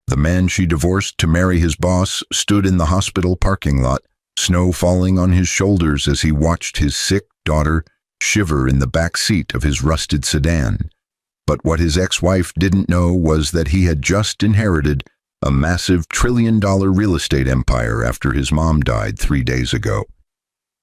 The man she divorced to marry his boss stood in the hospital parking lot, snow falling on his shoulders as he watched his sick daughter shiver in the back seat of his rusted sedan. But what his ex-wife didn't know was that he had just inherited a massive trillion-dollar real estate empire after his mom died 3 days ago.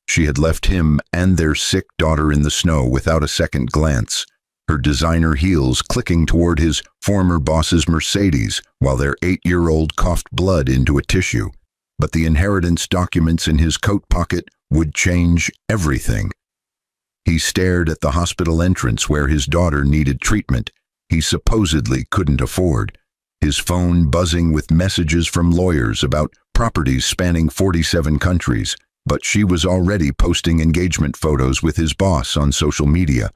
She had left him and their sick daughter in the snow without a second glance, her designer heels clicking toward his former boss's Mercedes while their 8-year-old coughed blood into a tissue. But the inheritance documents in his coat pocket would change everything. He stared at the hospital entrance where his daughter needed treatment he supposedly couldn't afford, his phone buzzing with messages from lawyers about properties spanning 47 countries, but she was already posting engagement photos with his boss on social media,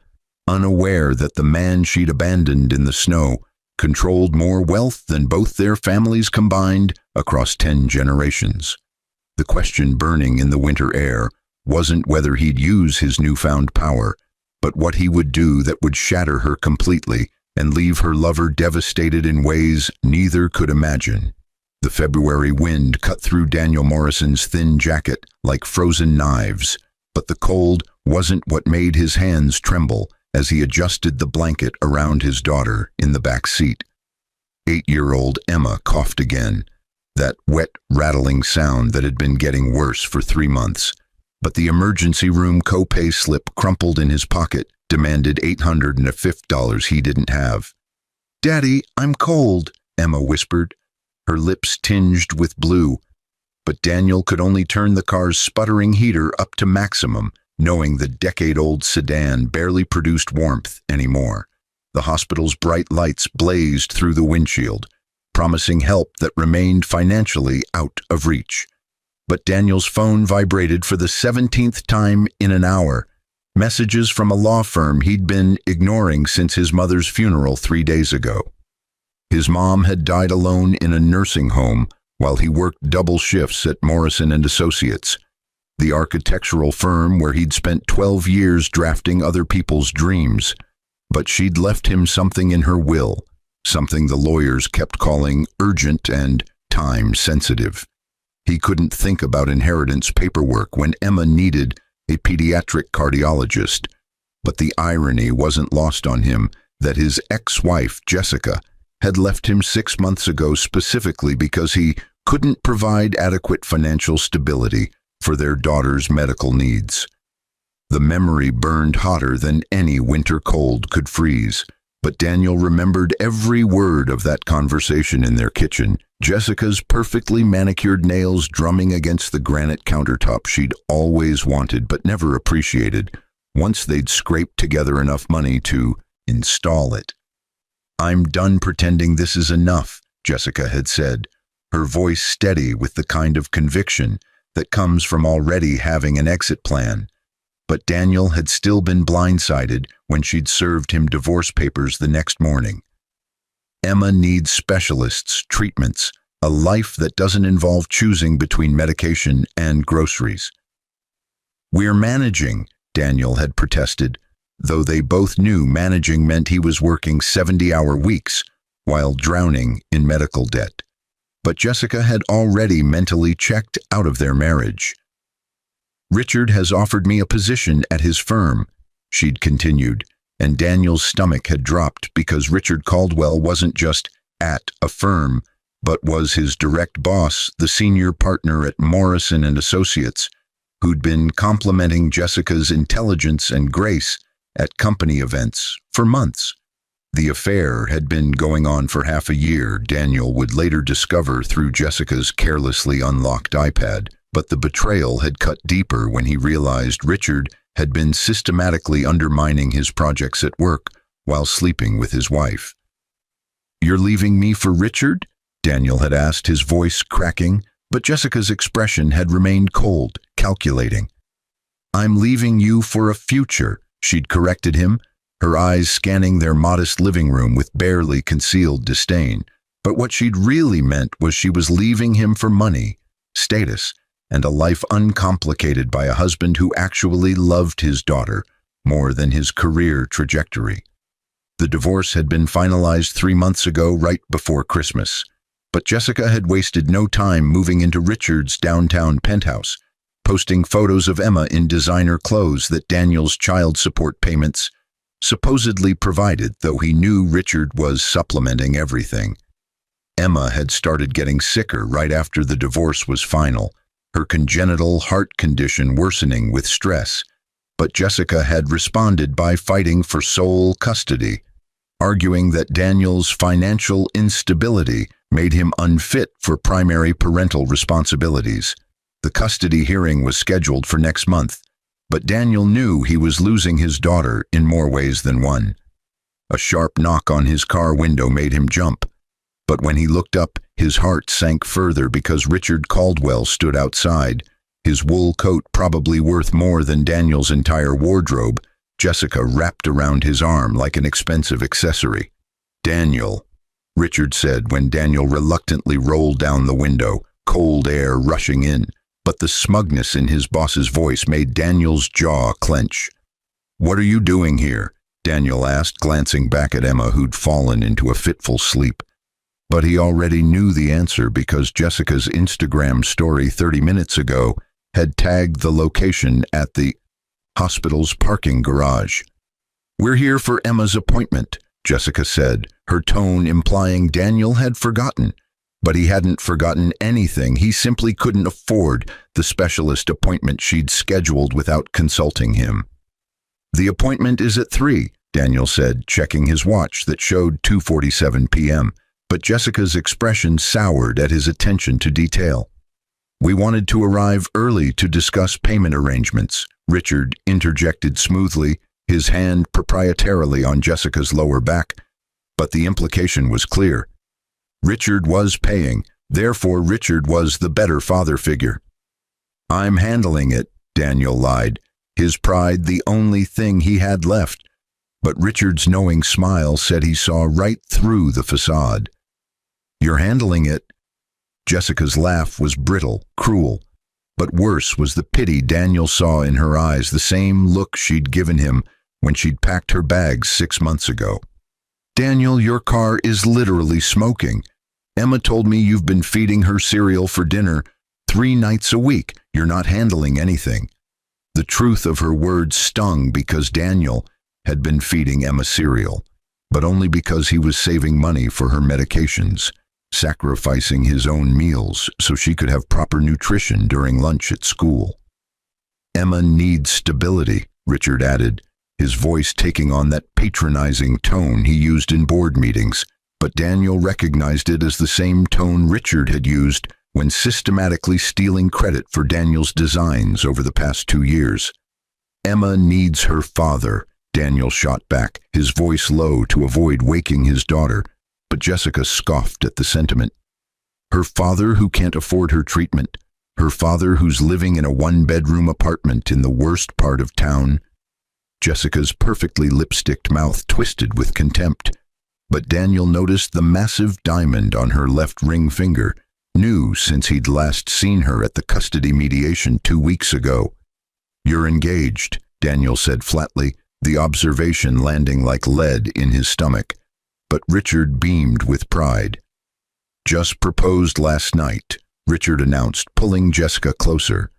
unaware that the man she'd abandoned in the snow controlled more wealth than both their families combined across 10 generations. The question burning in the winter air wasn't whether he'd use his newfound power, but what he would do that would shatter her completely and leave her lover devastated in ways neither could imagine. The February wind cut through Daniel Morrison's thin jacket like frozen knives, but the cold wasn't what made his hands tremble as he adjusted the blanket around his daughter in the back seat. 8-year-old Emma coughed again, that wet, rattling sound that had been getting worse for 3 months. But the emergency room copay slip crumpled in his pocket demanded $805 he didn't have. "Daddy, I'm cold," Emma whispered, her lips tinged with blue. But Daniel could only turn the car's sputtering heater up to maximum, knowing the decade-old sedan barely produced warmth anymore. The hospital's bright lights blazed through the windshield, promising help that remained financially out of reach. But Daniel's phone vibrated for the 17th time in an hour, messages from a law firm he'd been ignoring since his mother's funeral 3 days ago. His mom had died alone in a nursing home while he worked double shifts at Morrison & Associates, the architectural firm where he'd spent 12 years drafting other people's dreams. But she'd left him something in her will, something the lawyers kept calling urgent and time-sensitive. He couldn't think about inheritance paperwork when Emma needed a pediatric cardiologist, but the irony wasn't lost on him that his ex-wife, Jessica, had left him 6 months ago specifically because he couldn't provide adequate financial stability for their daughter's medical needs. The memory burned hotter than any winter cold could freeze, but Daniel remembered every word of that conversation in their kitchen, Jessica's perfectly manicured nails drumming against the granite countertop she'd always wanted but never appreciated, once they'd scraped together enough money to install it. "I'm done pretending this is enough," Jessica had said, her voice steady with the kind of conviction that comes from already having an exit plan. But Daniel had still been blindsided when she'd served him divorce papers the next morning. "Emma needs specialists, treatments, a life that doesn't involve choosing between medication and groceries." "We're managing," Daniel had protested, though they both knew managing meant he was working 70-hour weeks while drowning in medical debt. But Jessica had already mentally checked out of their marriage. "Richard has offered me a position at his firm," she'd continued, and Daniel's stomach had dropped because Richard Caldwell wasn't just at a firm, but was his direct boss, the senior partner at Morrison & Associates, who'd been complimenting Jessica's intelligence and grace at company events for months. The affair had been going on for half a year, Daniel would later discover through Jessica's carelessly unlocked iPad, but the betrayal had cut deeper when he realized Richard had been systematically undermining his projects at work while sleeping with his wife. "You're leaving me for Richard?" Daniel had asked, his voice cracking, but Jessica's expression had remained cold, calculating. "I'm leaving you for a future," she'd corrected him, her eyes scanning their modest living room with barely concealed disdain. But what she'd really meant was she was leaving him for money, status, and a life uncomplicated by a husband who actually loved his daughter more than his career trajectory. The divorce had been finalized 3 months ago, right before Christmas. But Jessica had wasted no time moving into Richard's downtown penthouse, posting photos of Emma in designer clothes that Daniel's child support payments supposedly provided, though he knew Richard was supplementing everything. Emma had started getting sicker right after the divorce was final, her congenital heart condition worsening with stress, but Jessica had responded by fighting for sole custody, arguing that Daniel's financial instability made him unfit for primary parental responsibilities. The custody hearing was scheduled for next month, but Daniel knew he was losing his daughter in more ways than one. A sharp knock on his car window made him jump, but when he looked up, his heart sank further because Richard Caldwell stood outside, his wool coat probably worth more than Daniel's entire wardrobe, Jessica wrapped around his arm like an expensive accessory. "Daniel," Richard said when Daniel reluctantly rolled down the window, cold air rushing in, but the smugness in his boss's voice made Daniel's jaw clench. "What are you doing here?" Daniel asked, glancing back at Emma, who'd fallen into a fitful sleep. But he already knew the answer because Jessica's Instagram story 30 minutes ago had tagged the location at the hospital's parking garage. "We're here for Emma's appointment," Jessica said, her tone implying Daniel had forgotten. But he hadn't forgotten anything. He simply couldn't afford the specialist appointment she'd scheduled without consulting him. "The appointment is at 3, Daniel said, checking his watch that showed 2:47 p.m., but Jessica's expression soured at his attention to detail. "We wanted to arrive early to discuss payment arrangements," Richard interjected smoothly, his hand proprietarily on Jessica's lower back, but the implication was clear. Richard was paying, therefore Richard was the better father figure. "I'm handling it," Daniel lied, his pride the only thing he had left, but Richard's knowing smile said he saw right through the facade. "You're handling it?" Jessica's laugh was brittle, cruel, but worse was the pity Daniel saw in her eyes, the same look she'd given him when she'd packed her bags 6 months ago. "Daniel, your car is literally smoking. Emma told me you've been feeding her cereal for dinner 3 nights a week. You're not handling anything." The truth of her words stung because Daniel had been feeding Emma cereal, but only because he was saving money for her medications, sacrificing his own meals so she could have proper nutrition during lunch at school. "Emma needs stability," Richard added, his voice taking on that patronizing tone he used in board meetings, but Daniel recognized it as the same tone Richard had used when systematically stealing credit for Daniel's designs over the past 2 years. "Emma needs her father," Daniel shot back, his voice low to avoid waking his daughter, but Jessica scoffed at the sentiment. "Her father who can't afford her treatment, her father who's living in a 1-bedroom apartment in the worst part of town." Jessica's perfectly lipsticked mouth twisted with contempt, but Daniel noticed the massive diamond on her left ring finger, new since he'd last seen her at the custody mediation 2 weeks ago. "You're engaged," Daniel said flatly, the observation landing like lead in his stomach, but Richard beamed with pride. "Just proposed last night," Richard announced, pulling Jessica closer.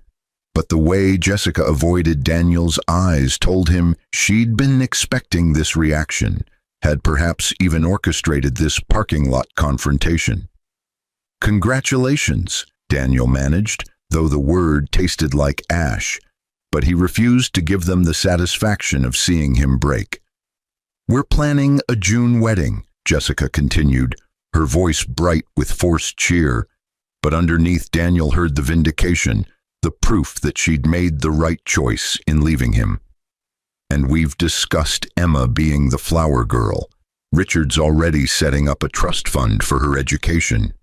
But the way Jessica avoided Daniel's eyes told him she'd been expecting this reaction, had perhaps even orchestrated this parking lot confrontation. "Congratulations," Daniel managed, though the word tasted like ash, but he refused to give them the satisfaction of seeing him break. "We're planning a June wedding," Jessica continued, her voice bright with forced cheer, but underneath Daniel heard the vindication, the proof that she'd made the right choice in leaving him. "And we've discussed Emma being the flower girl. Richard's already setting up a trust fund for her education."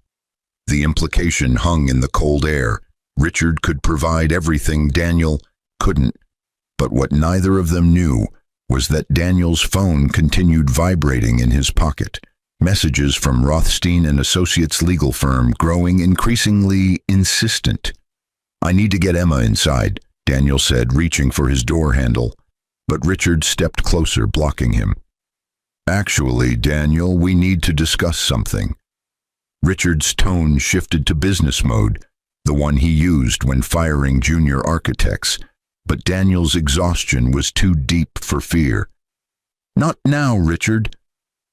The implication hung in the cold air. Richard could provide everything Daniel couldn't, but what neither of them knew was that Daniel's phone continued vibrating in his pocket, messages from Rothstein and Associates legal firm growing increasingly insistent. "I need to get Emma inside," Daniel said, reaching for his door handle, but Richard stepped closer, blocking him. "Actually, Daniel, we need to discuss something." Richard's tone shifted to business mode, the one he used when firing junior architects, but Daniel's exhaustion was too deep for fear. "Not now, Richard.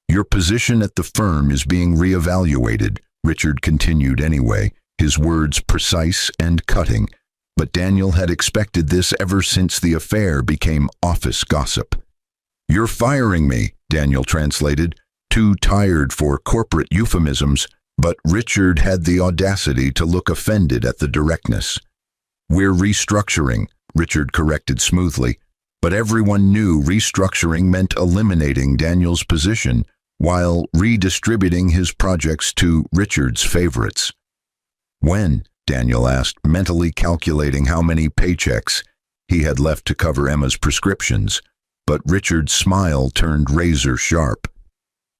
Your position at the firm is being reevaluated," Richard continued anyway, his words precise and cutting, but Daniel had expected this ever since the affair became office gossip. "You're firing me," Daniel translated, too tired for corporate euphemisms, but Richard had the audacity to look offended at the directness. "We're restructuring," Richard corrected smoothly, but everyone knew restructuring meant eliminating Daniel's position while redistributing his projects to Richard's favorites. "When?" Daniel asked, mentally calculating how many paychecks he had left to cover Emma's prescriptions, but Richard's smile turned razor sharp.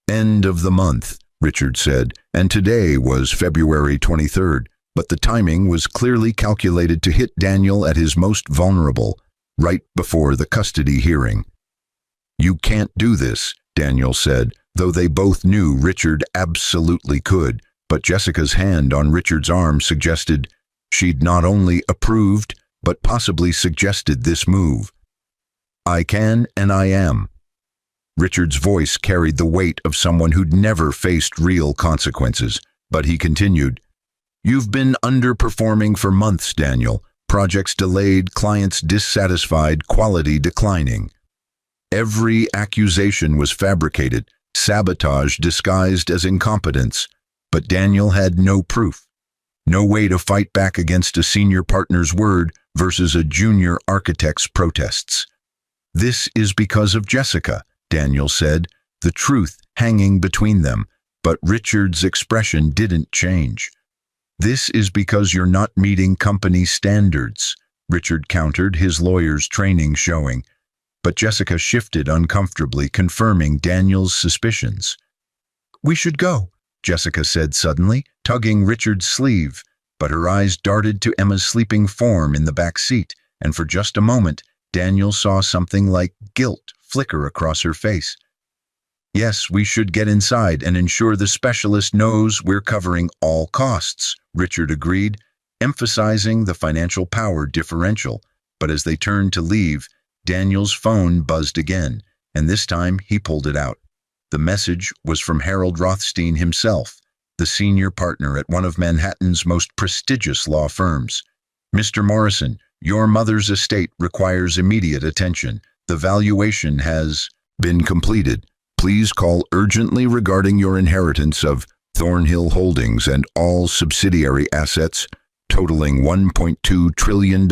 "End of the month," Richard said, and today was February 23rd, but the timing was clearly calculated to hit Daniel at his most vulnerable, right before the custody hearing. "You can't do this," Daniel said, though they both knew Richard absolutely could, but Jessica's hand on Richard's arm suggested she'd not only approved, but possibly suggested this move. "I can and I am." Richard's voice carried the weight of someone who'd never faced real consequences, but he continued, "You've been underperforming for months, Daniel. Projects delayed, clients dissatisfied, quality declining. Every accusation was fabricated, sabotage disguised as incompetence, but Daniel had no proof. No way to fight back against a senior partner's word versus a junior architect's protests. "This is because of Jessica," Daniel said, the truth hanging between them, but Richard's expression didn't change. "This is because you're not meeting company standards," Richard countered, his lawyer's training showing, but Jessica shifted uncomfortably, confirming Daniel's suspicions. "We should go," Jessica said suddenly, tugging Richard's sleeve, but her eyes darted to Emma's sleeping form in the back seat, and for just a moment, Daniel saw something like guilt flicker across her face. "Yes, we should get inside and ensure the specialist knows we're covering all costs," Richard agreed, emphasizing the financial power differential, but as they turned to leave, Daniel's phone buzzed again, and this time he pulled it out. The message was from Harold Rothstein himself, the senior partner at one of Manhattan's most prestigious law firms. "Mr. Morrison, your mother's estate requires immediate attention. The valuation has been completed. Please call urgently regarding your inheritance of Thornhill Holdings and all subsidiary assets totaling $1.2 trillion.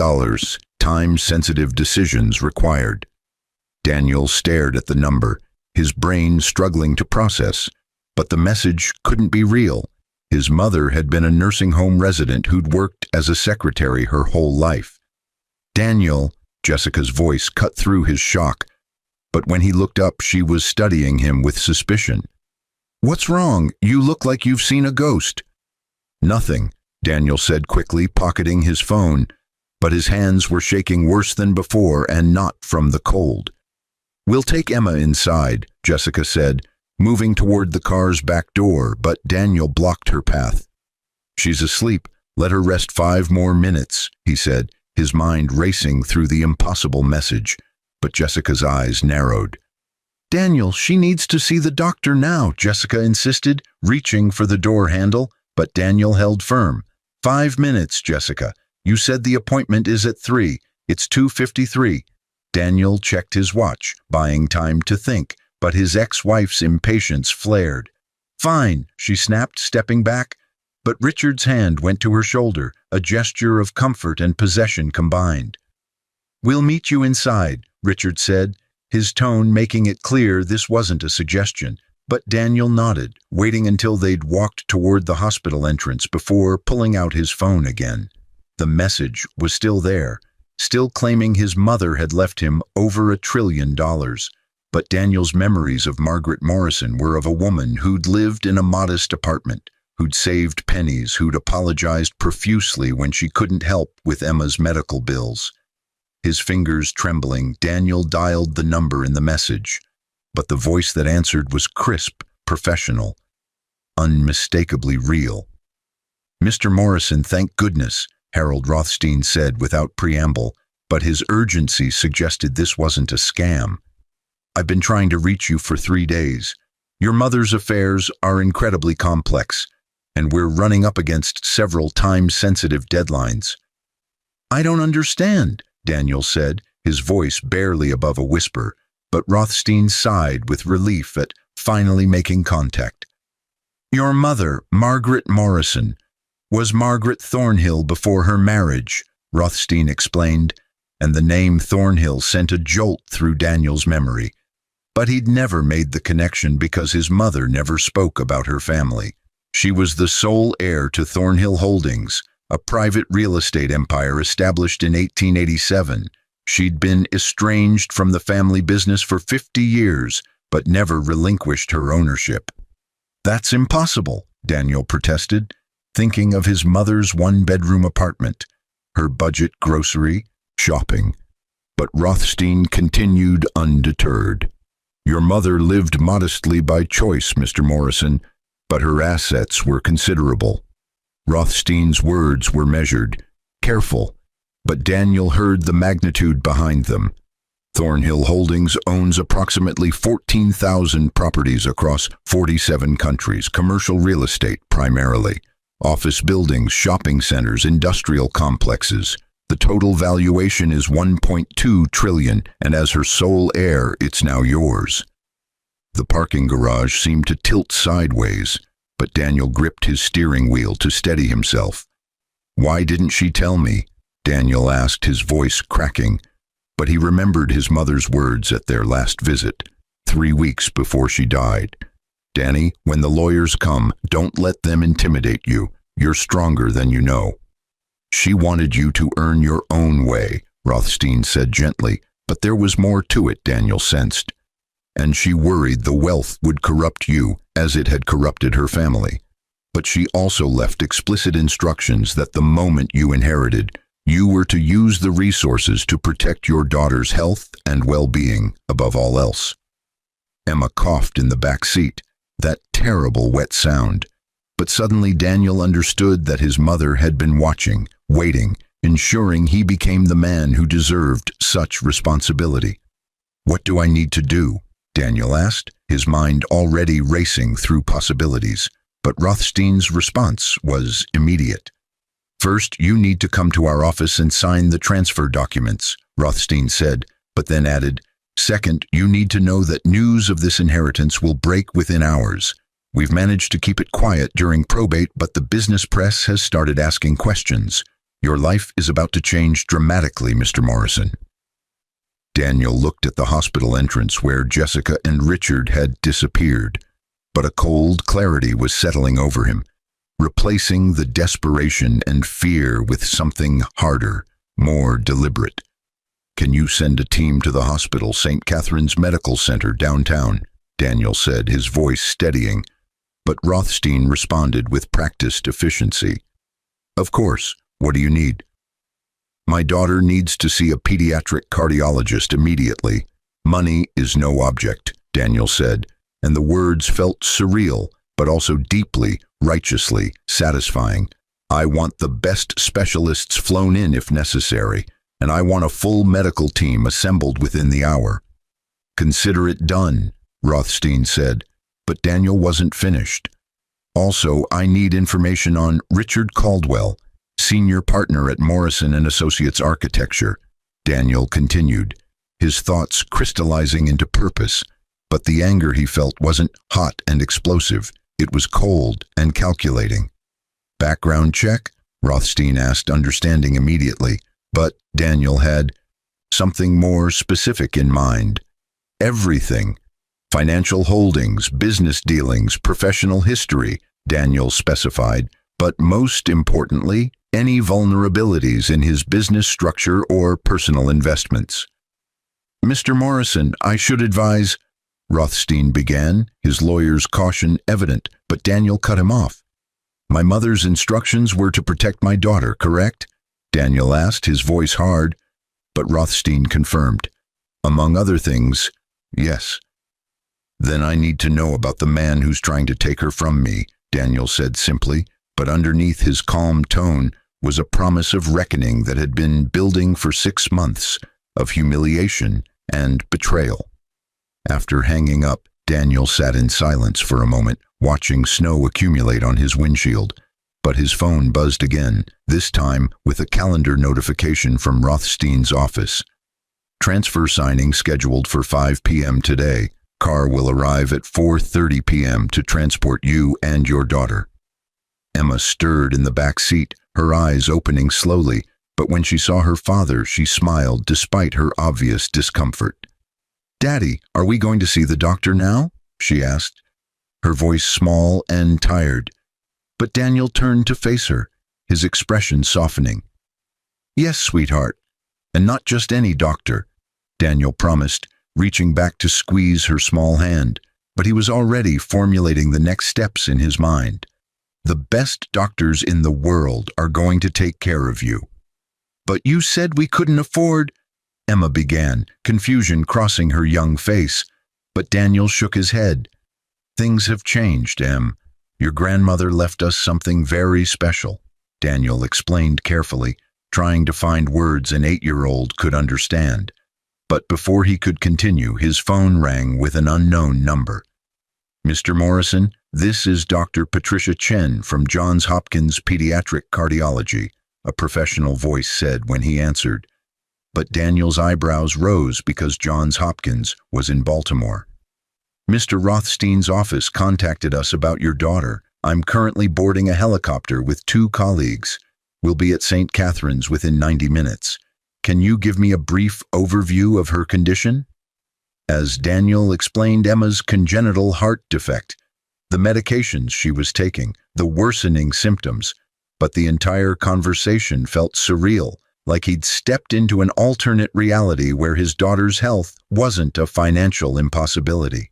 Time-sensitive decisions required." Daniel stared at the number, his brain struggling to process, but the message couldn't be real. His mother had been a nursing home resident who'd worked as a secretary her whole life. "Daniel," Jessica's voice cut through his shock, but when he looked up, she was studying him with suspicion. "What's wrong? You look like you've seen a ghost." "Nothing," Daniel said quickly, pocketing his phone, but his hands were shaking worse than before and not from the cold. "We'll take Emma inside," Jessica said, moving toward the car's back door, but Daniel blocked her path. "She's asleep. Let her rest 5 more minutes," he said, his mind racing through the impossible message, but Jessica's eyes narrowed. "Daniel, she needs to see the doctor now," Jessica insisted, reaching for the door handle, but Daniel held firm. 5 minutes, Jessica. You said the appointment is at 3. It's 2:53. Daniel checked his watch, buying time to think, but his ex-wife's impatience flared. "Fine," she snapped, stepping back, but Richard's hand went to her shoulder, a gesture of comfort and possession combined. "We'll meet you inside," Richard said, his tone making it clear this wasn't a suggestion, but Daniel nodded, waiting until they'd walked toward the hospital entrance before pulling out his phone again. The message was still there, still claiming his mother had left him over $1 trillion, but Daniel's memories of Margaret Morrison were of a woman who'd lived in a modest apartment, who'd saved pennies, who'd apologized profusely when she couldn't help with Emma's medical bills. His fingers trembling, Daniel dialed the number in the message, but the voice that answered was crisp, professional. unmistakably real. "Mr. Morrison, thank goodness," Harold Rothstein said without preamble, but his urgency suggested this wasn't a scam. "I've been trying to reach you for 3 days. Your mother's affairs are incredibly complex, and we're running up against several time-sensitive deadlines." "I don't understand," Daniel said, his voice barely above a whisper, but Rothstein sighed with relief at finally making contact. "Your mother, Margaret Morrison, was Margaret Thornhill before her marriage," Rothstein explained, and the name Thornhill sent a jolt through Daniel's memory. But he'd never made the connection because his mother never spoke about her family. She was the sole heir to Thornhill Holdings, a private real estate empire established in 1887. She'd been estranged from the family business for 50 years, but never relinquished her ownership. "That's impossible," Daniel protested, thinking of his mother's one-bedroom apartment, her budget grocery, shopping. But Rothstein continued undeterred. "Your mother lived modestly by choice, Mr. Morrison, but her assets were considerable." Rothstein's words were measured, careful, but Daniel heard the magnitude behind them. Thornhill Holdings owns approximately 14,000 properties across 47 countries, commercial real estate primarily, office buildings, shopping centers, industrial complexes. The total valuation is $1.2 trillion, and as her sole heir, it's now yours. The parking garage seemed to tilt sideways, but Daniel gripped his steering wheel to steady himself. "Why didn't she tell me?" Daniel asked, his voice cracking, but he remembered his mother's words at their last visit, 3 weeks before she died. "Danny, when the lawyers come, don't let them intimidate you. You're stronger than you know." "She wanted you to earn your own way," Rothstein said gently, but there was more to it, Daniel sensed. "And she worried the wealth would corrupt you, as it had corrupted her family. But she also left explicit instructions that the moment you inherited, you were to use the resources to protect your daughter's health and well-being above all else." Emma coughed in the back seat, that terrible wet sound. But suddenly Daniel understood that his mother had been watching, waiting, ensuring he became the man who deserved such responsibility. "What do I need to do?" Daniel asked, his mind already racing through possibilities. But Rothstein's response was immediate. "First, you need to come to our office and sign the transfer documents," Rothstein said, but then added, "Second, you need to know that news of this inheritance will break within hours. We've managed to keep it quiet during probate, but the business press has started asking questions. Your life is about to change dramatically, Mr. Morrison." Daniel looked at the hospital entrance where Jessica and Richard had disappeared, but a cold clarity was settling over him, replacing the desperation and fear with something harder, more deliberate. "Can you send a team to the hospital, St. Catherine's Medical Center downtown?" Daniel said, his voice steadying, but Rothstein responded with practiced efficiency. "Of course. What do you need?" "My daughter needs to see a pediatric cardiologist immediately. Money is no object," Daniel said, and the words felt surreal, but also deeply, righteously satisfying. "I want the best specialists flown in if necessary, and I want a full medical team assembled within the hour." "Consider it done," Rothstein said, but Daniel wasn't finished. "Also, I need information on Richard Caldwell, senior partner at Morrison and Associates Architecture," Daniel continued, his thoughts crystallizing into purpose. But the anger he felt wasn't hot and explosive, it was cold and calculating. "Background check?" Rothstein asked, understanding immediately, but Daniel had something more specific in mind. "Everything. Financial holdings, business dealings, professional history," Daniel specified, but most importantly, any vulnerabilities in his business structure or personal investments. "Mr. Morrison, I should advise," Rothstein began, his lawyer's caution evident, but Daniel cut him off. "My mother's instructions were to protect my daughter, correct?" Daniel asked, his voice hard, but Rothstein confirmed. "Among other things, yes." "Then I need to know about the man who's trying to take her from me," Daniel said simply, but underneath his calm tone was a promise of reckoning that had been building for 6 months, of humiliation and betrayal. After hanging up, Daniel sat in silence for a moment, watching snow accumulate on his windshield. But his phone buzzed again, this time with a calendar notification from Rothstein's office. Transfer signing scheduled for 5 p.m. today. Car will arrive at 4:30 p.m. to transport you and your daughter. Emma stirred in the back seat, her eyes opening slowly, but when she saw her father, she smiled despite her obvious discomfort. "Daddy, are we going to see the doctor now?" she asked, her voice small and tired. But Daniel turned to face her, his expression softening. "Yes, sweetheart, and not just any doctor," Daniel promised, reaching back to squeeze her small hand, but he was already formulating the next steps in his mind. "The best doctors in the world are going to take care of you." "But you said we couldn't afford—" Emma began, confusion crossing her young face, but Daniel shook his head. "Things have changed, Em. Your grandmother left us something very special," Daniel explained carefully, trying to find words an 8-year-old could understand. But before he could continue, his phone rang with an unknown number. "Mr. Morrison, this is Dr. Patricia Chen from Johns Hopkins Pediatric Cardiology," a professional voice said when he answered. But Daniel's eyebrows rose because Johns Hopkins was in Baltimore. "Mr. Rothstein's office contacted us about your daughter. I'm currently boarding a helicopter with 2 colleagues. We'll be at St. Catherine's within 90 minutes. Can you give me a brief overview of her condition?" As Daniel explained Emma's congenital heart defect, the medications she was taking, the worsening symptoms, but the entire conversation felt surreal, like he'd stepped into an alternate reality where his daughter's health wasn't a financial impossibility.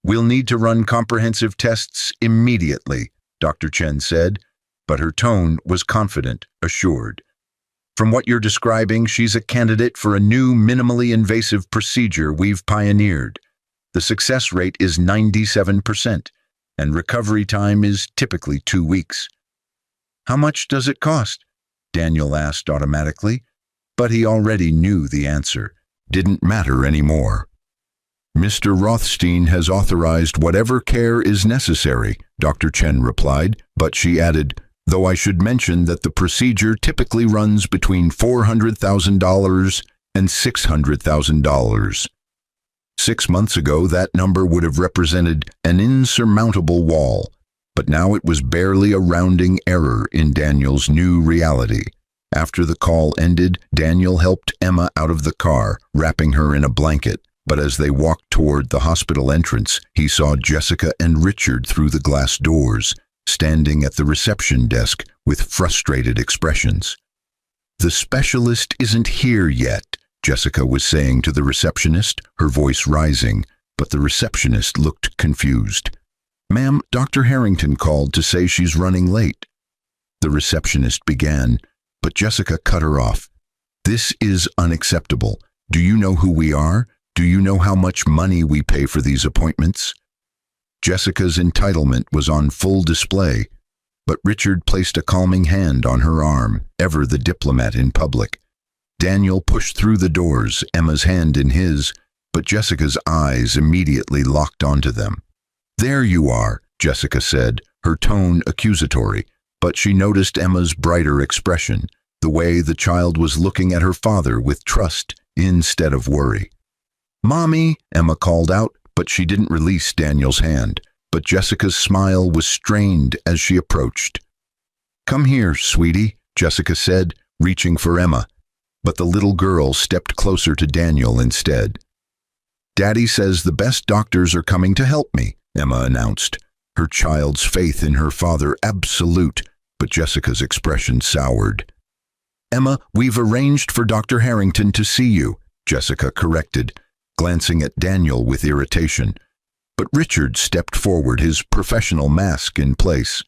"We'll need to run comprehensive tests immediately," Dr. Chen said, but her tone was confident, assured. "From what you're describing, she's a candidate for a new minimally invasive procedure we've pioneered. The success rate is 97%, and recovery time is typically 2 weeks." "How much does it cost?" Daniel asked automatically, but he already knew the answer. Didn't matter anymore. "Mr. Rothstein has authorized whatever care is necessary," Dr. Chen replied, but she added, "though I should mention that the procedure typically runs between $400,000 and $600,000. 6 months ago, that number would have represented an insurmountable wall, but now it was barely a rounding error in Daniel's new reality. After the call ended, Daniel helped Emma out of the car, wrapping her in a blanket, but as they walked toward the hospital entrance, he saw Jessica and Richard through the glass doors, standing at the reception desk with frustrated expressions. "The specialist isn't here yet," Jessica was saying to the receptionist, her voice rising, but the receptionist looked confused. "Ma'am, Dr. Harrington called to say she's running late." The receptionist began, but Jessica cut her off. "This is unacceptable. Do you know who we are? Do you know how much money we pay for these appointments?" Jessica's entitlement was on full display, but Richard placed a calming hand on her arm, ever the diplomat in public. Daniel pushed through the doors, Emma's hand in his, but Jessica's eyes immediately locked onto them. "There you are," Jessica said, her tone accusatory, but she noticed Emma's brighter expression, the way the child was looking at her father with trust instead of worry. "Mommy," Emma called out, but she didn't release Daniel's hand, but Jessica's smile was strained as she approached. "Come here, sweetie," Jessica said, reaching for Emma, but the little girl stepped closer to Daniel instead. "Daddy says the best doctors are coming to help me," Emma announced, her child's faith in her father absolute, but Jessica's expression soured. "Emma, we've arranged for Dr. Harrington to see you," Jessica corrected, glancing at Daniel with irritation. But Richard stepped forward, his professional mask in place.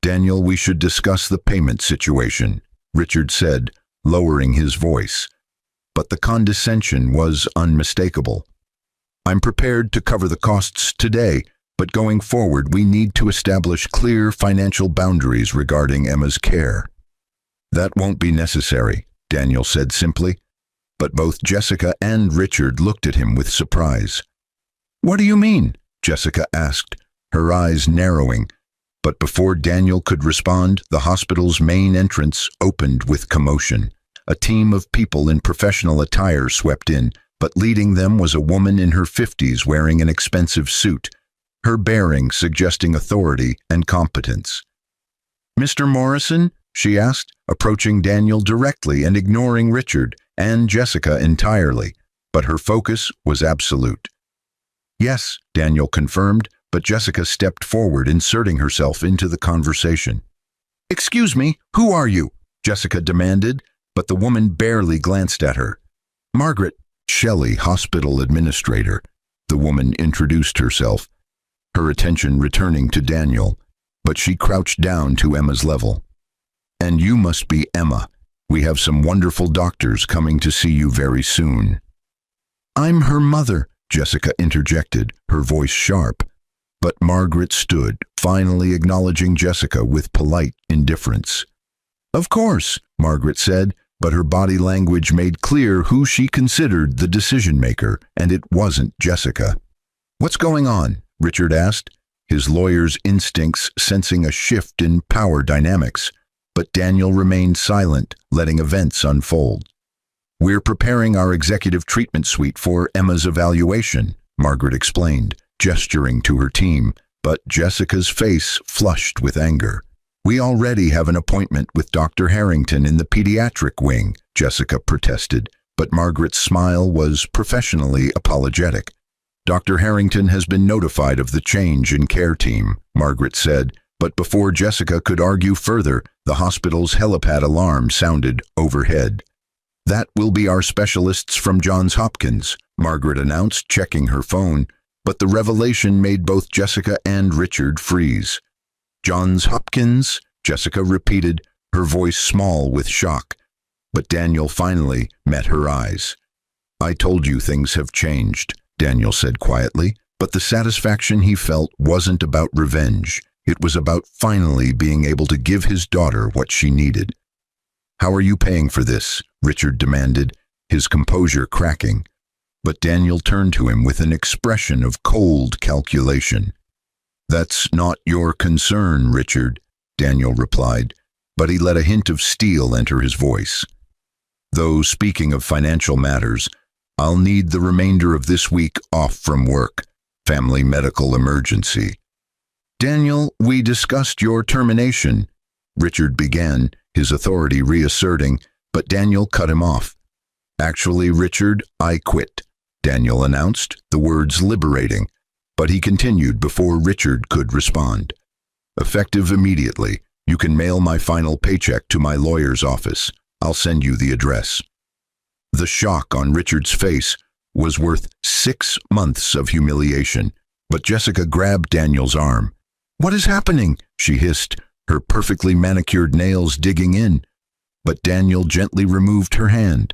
"Daniel, we should discuss the payment situation," Richard said, lowering his voice. But the condescension was unmistakable. "I'm prepared to cover the costs today, But going forward, we need to establish clear financial boundaries regarding Emma's care. That won't be necessary, Daniel said simply, but both Jessica and Richard looked at him with surprise. What do you mean? Jessica asked, her eyes narrowing, but before Daniel could respond, the hospital's main entrance opened with commotion. A team of people in professional attire swept in, but leading them was a woman in her 50s wearing an expensive suit, her bearing suggesting authority and competence. Mr. Morrison? She asked, approaching Daniel directly and ignoring Richard and Jessica entirely, but her focus was absolute. Yes, Daniel confirmed, but Jessica stepped forward, inserting herself into the conversation. Excuse me, who are you? Jessica demanded, but the woman barely glanced at her. Margaret Shelley, hospital administrator. The woman introduced herself, her attention returning to Daniel, but she crouched down to Emma's level. And you must be Emma. We have some wonderful doctors coming to see you very soon. I'm her mother, Jessica interjected, her voice sharp. But Margaret stood, finally acknowledging Jessica with polite indifference. Of course, Margaret said, but her body language made clear who she considered the decision-maker, and it wasn't Jessica. What's going on? Richard asked, his lawyer's instincts sensing a shift in power dynamics, but Daniel remained silent, letting events unfold. We're preparing our executive treatment suite for Emma's evaluation, Margaret explained, gesturing to her team, but Jessica's face flushed with anger. We already have an appointment with Dr. Harrington in the pediatric wing, Jessica protested, but Margaret's smile was professionally apologetic. Dr. Harrington has been notified of the change in care team, Margaret said, but before Jessica could argue further, the hospital's helipad alarm sounded overhead. That will be our specialists from Johns Hopkins, Margaret announced, checking her phone, but the revelation made both Jessica and Richard freeze. Johns Hopkins? Jessica repeated, her voice small with shock. But Daniel finally met her eyes. I told you things have changed, Daniel said quietly, but the satisfaction he felt wasn't about revenge. It was about finally being able to give his daughter what she needed. How are you paying for this? Richard demanded, his composure cracking. But Daniel turned to him with an expression of cold calculation. That's not your concern, Richard, Daniel replied, but he let a hint of steel enter his voice. Though speaking of financial matters, I'll need the remainder of this week off from work. Family medical emergency. Daniel, we discussed your termination, Richard began, his authority reasserting, but Daniel cut him off. Actually, Richard, I quit, Daniel announced, the words liberating, but he continued before Richard could respond. Effective immediately, you can mail my final paycheck to my lawyer's office. I'll send you the address. The shock on Richard's face was worth 6 months of humiliation, but Jessica grabbed Daniel's arm. What is happening? She hissed, her perfectly manicured nails digging in. But Daniel gently removed her hand.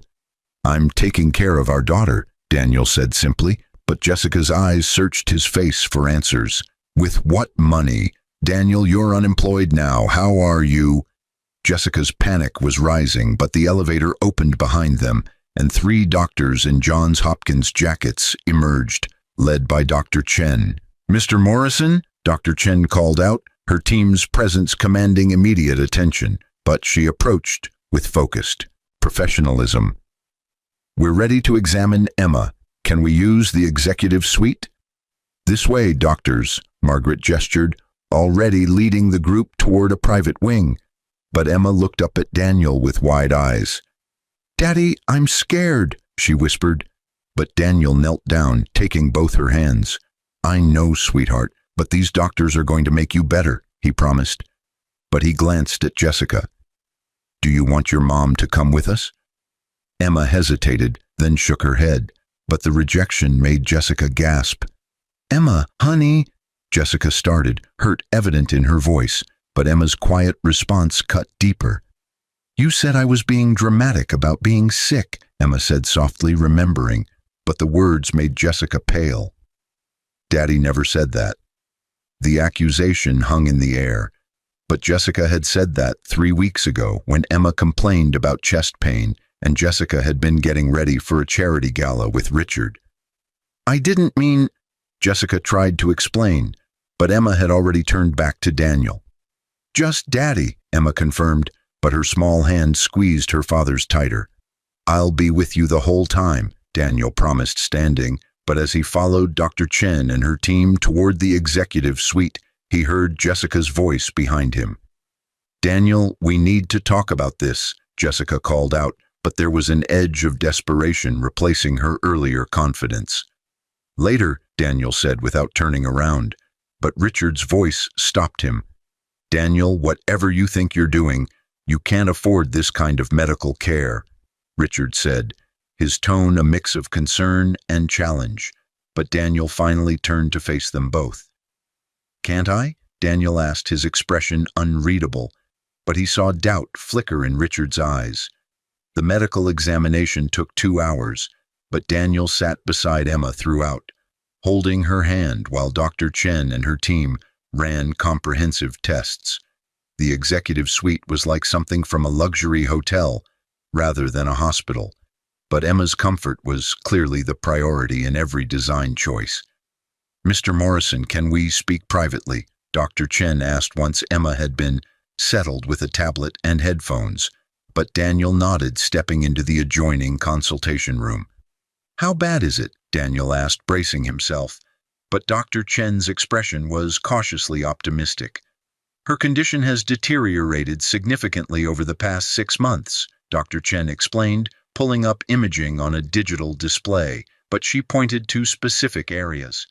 I'm taking care of our daughter, Daniel said simply, but Jessica's eyes searched his face for answers. With what money? Daniel, you're unemployed now. How are you? Jessica's panic was rising, but the elevator opened behind them, and 3 doctors in Johns Hopkins jackets emerged, led by Dr. Chen. Mr. Morrison? Dr. Chen called out, her team's presence commanding immediate attention, but she approached with focused professionalism. We're ready to examine Emma. Can we use the executive suite? This way, doctors, Margaret gestured, already leading the group toward a private wing. But Emma looked up at Daniel with wide eyes. Daddy, I'm scared, she whispered. But Daniel knelt down, taking both her hands. I know, sweetheart, but these doctors are going to make you better, he promised. But he glanced at Jessica. Do you want your mom to come with us? Emma hesitated, then shook her head, but the rejection made Jessica gasp. Emma, honey, Jessica started, hurt evident in her voice, but Emma's quiet response cut deeper. You said I was being dramatic about being sick, Emma said softly, remembering, but the words made Jessica pale. Daddy never said that. The accusation hung in the air, but Jessica had said that 3 weeks ago when Emma complained about chest pain and Jessica had been getting ready for a charity gala with Richard. "I didn't mean," Jessica tried to explain, but Emma had already turned back to Daniel. "Just Daddy," Emma confirmed, but her small hand squeezed her father's tighter. "I'll be with you the whole time," Daniel promised, standing, but as he followed Dr. Chen and her team toward the executive suite, he heard Jessica's voice behind him. "Daniel, we need to talk about this," Jessica called out, but there was an edge of desperation replacing her earlier confidence. "Later," Daniel said without turning around, but Richard's voice stopped him. "Daniel, whatever you think you're doing, you can't afford this kind of medical care," Richard said, his tone a mix of concern and challenge, but Daniel finally turned to face them both. "Can't I?" Daniel asked, his expression unreadable, but he saw doubt flicker in Richard's eyes. The medical examination took 2 hours, but Daniel sat beside Emma throughout, holding her hand while Dr. Chen and her team ran comprehensive tests. The executive suite was like something from a luxury hotel rather than a hospital, but Emma's comfort was clearly the priority in every design choice. "Mr. Morrison, can we speak privately?" Dr. Chen asked once Emma had been settled with a tablet and headphones, but Daniel nodded, stepping into the adjoining consultation room. "How bad is it?" Daniel asked, bracing himself, but Dr. Chen's expression was cautiously optimistic. "Her condition has deteriorated significantly over the past 6 months, Dr. Chen explained, pulling up imaging on a digital display, but she pointed to specific areas.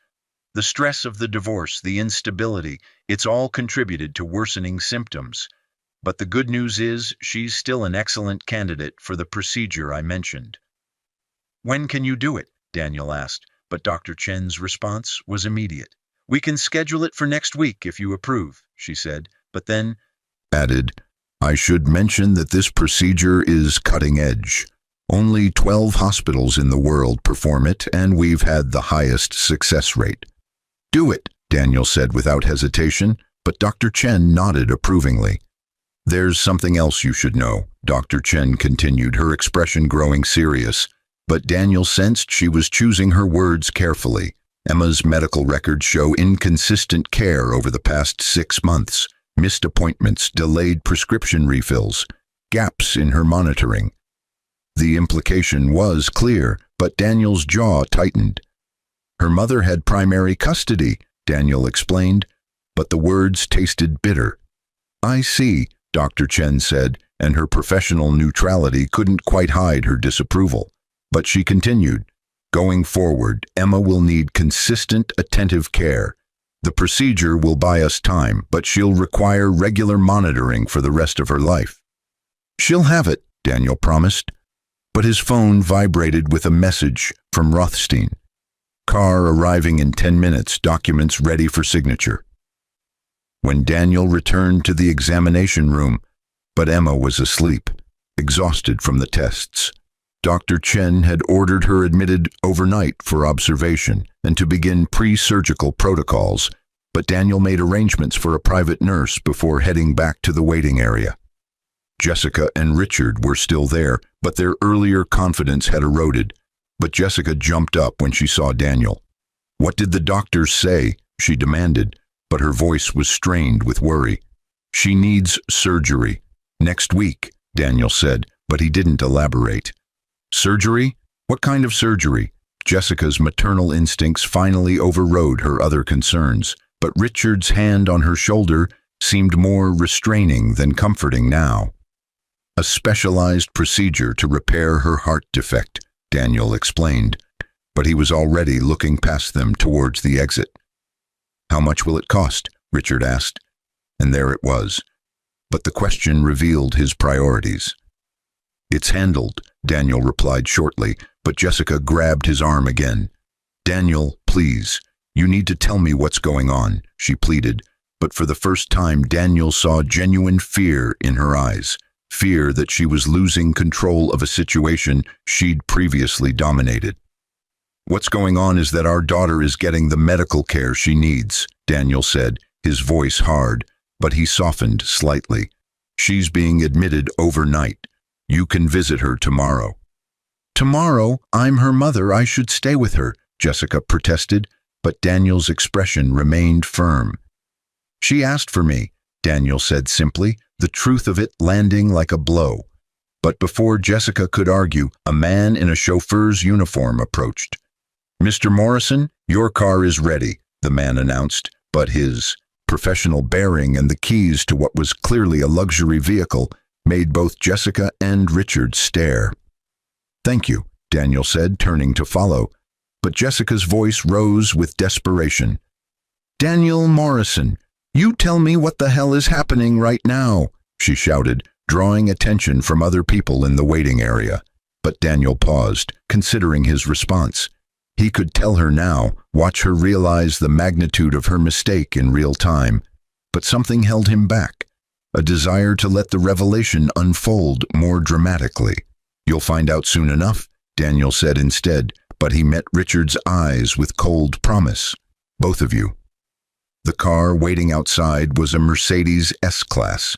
"The stress of the divorce, the instability, it's all contributed to worsening symptoms. But the good news is she's still an excellent candidate for the procedure I mentioned." "When can you do it?" Daniel asked, but Dr. Chen's response was immediate. "We can schedule it for next week if you approve," she said, but then added, "I should mention that this procedure is cutting edge. Only 12 hospitals in the world perform it, and we've had the highest success rate." "Do it," Daniel said without hesitation, but Dr. Chen nodded approvingly. "There's something else you should know," Dr. Chen continued, her expression growing serious, but Daniel sensed she was choosing her words carefully. "Emma's medical records show inconsistent care over the past 6 months, missed appointments, delayed prescription refills, gaps in her monitoring." The implication was clear, but Daniel's jaw tightened. "Her mother had primary custody," Daniel explained, but the words tasted bitter. "I see," Dr. Chen said, and her professional neutrality couldn't quite hide her disapproval. But she continued, "Going forward, Emma will need consistent, attentive care. The procedure will buy us time, but she'll require regular monitoring for the rest of her life." "She'll have it," Daniel promised. But his phone vibrated with a message from Rothstein. "Car arriving in 10 minutes, documents ready for signature." When Daniel returned to the examination room, but Emma was asleep, exhausted from the tests. Dr. Chen had ordered her admitted overnight for observation and to begin pre-surgical protocols, but Daniel made arrangements for a private nurse before heading back to the waiting area. Jessica and Richard were still there, but their earlier confidence had eroded. But Jessica jumped up when she saw Daniel. "What did the doctors say?" she demanded, but her voice was strained with worry. "She needs surgery. Next week," Daniel said, but he didn't elaborate. "Surgery? What kind of surgery?" Jessica's maternal instincts finally overrode her other concerns, but Richard's hand on her shoulder seemed more restraining than comforting now. "A specialized procedure to repair her heart defect," Daniel explained, but he was already looking past them towards the exit. "How much will it cost?" Richard asked, and there it was. But the question revealed his priorities. "It's handled," Daniel replied shortly, but Jessica grabbed his arm again. "Daniel, please, you need to tell me what's going on," she pleaded, but for the first time Daniel saw genuine fear in her eyes. Fear that she was losing control of a situation she'd previously dominated. What's going on is that our daughter is getting the medical care she needs, Daniel said, his voice hard, but he softened slightly. She's being admitted overnight. You can visit her tomorrow. Tomorrow? I'm her mother. I should stay with her, Jessica protested, but Daniel's expression remained firm. She asked for me, Daniel said simply, the truth of it landing like a blow. But before Jessica could argue, a man in a chauffeur's uniform approached. Mr. Morrison, your car is ready, the man announced, but his professional bearing and the keys to what was clearly a luxury vehicle made both Jessica and Richard stare. Thank you, Daniel said, turning to follow, but Jessica's voice rose with desperation. Daniel Morrison, you tell me what the hell is happening right now, she shouted, drawing attention from other people in the waiting area. But Daniel paused, considering his response. He could tell her now, watch her realize the magnitude of her mistake in real time. But something held him back, a desire to let the revelation unfold more dramatically. You'll find out soon enough, Daniel said instead, but he met Richard's eyes with cold promise. Both of you. The car waiting outside was a Mercedes S-Class,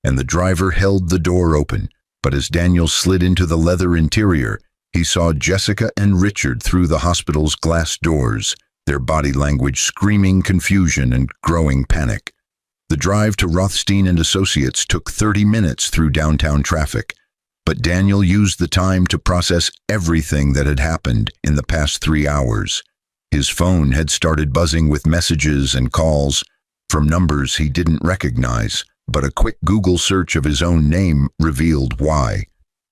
and the driver held the door open, but as Daniel slid into the leather interior, he saw Jessica and Richard through the hospital's glass doors, their body language screaming confusion and growing panic. The drive to Rothstein and Associates took 30 minutes through downtown traffic, but Daniel used the time to process everything that had happened in the past 3 hours. His phone had started buzzing with messages and calls from numbers he didn't recognize, but a quick Google search of his own name revealed why.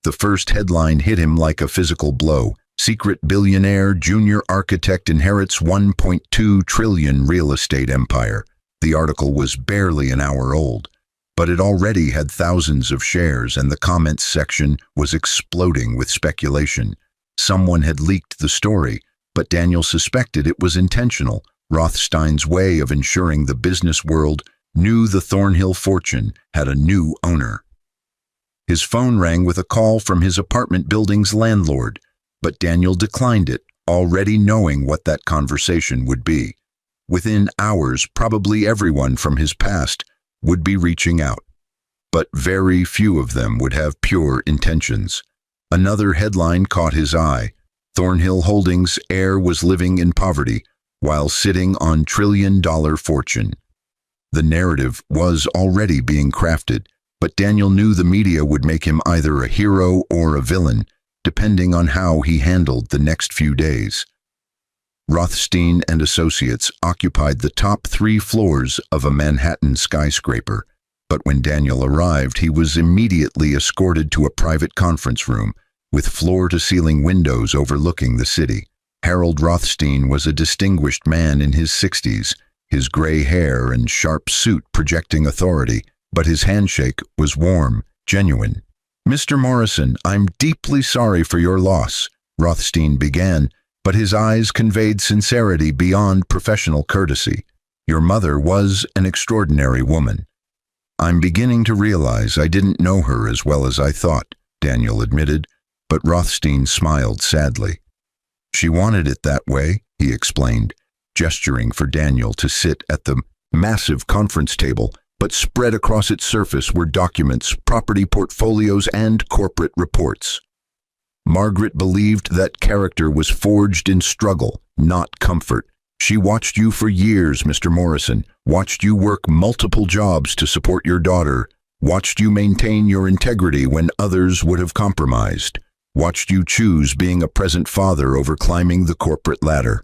The first headline hit him like a physical blow. Secret billionaire junior architect inherits $1.2 trillion real estate empire. The article was barely an hour old, but it already had thousands of shares, and the comments section was exploding with speculation. Someone had leaked the story, but Daniel suspected it was intentional. Rothstein's way of ensuring the business world knew the Thornhill fortune had a new owner. His phone rang with a call from his apartment building's landlord, but Daniel declined it, already knowing what that conversation would be. Within hours, probably everyone from his past would be reaching out, but very few of them would have pure intentions. Another headline caught his eye. Thornhill Holdings' heir was living in poverty while sitting on trillion-dollar fortune. The narrative was already being crafted, but Daniel knew the media would make him either a hero or a villain, depending on how he handled the next few days. Rothstein and Associates occupied the top 3 floors of a Manhattan skyscraper, but when Daniel arrived, he was immediately escorted to a private conference room with floor-to-ceiling windows overlooking the city. Harold Rothstein was a distinguished man in his 60s, his gray hair and sharp suit projecting authority, but his handshake was warm, genuine. Mr. Morrison, I'm deeply sorry for your loss, Rothstein began, but his eyes conveyed sincerity beyond professional courtesy. Your mother was an extraordinary woman. I'm beginning to realize I didn't know her as well as I thought, Daniel admitted, but Rothstein smiled sadly. She wanted it that way, he explained, gesturing for Daniel to sit at the massive conference table, but spread across its surface were documents, property portfolios, and corporate reports. Margaret believed that character was forged in struggle, not comfort. She watched you for years, Mr. Morrison, watched you work multiple jobs to support your daughter, watched you maintain your integrity when others would have compromised, watched you choose being a present father over climbing the corporate ladder.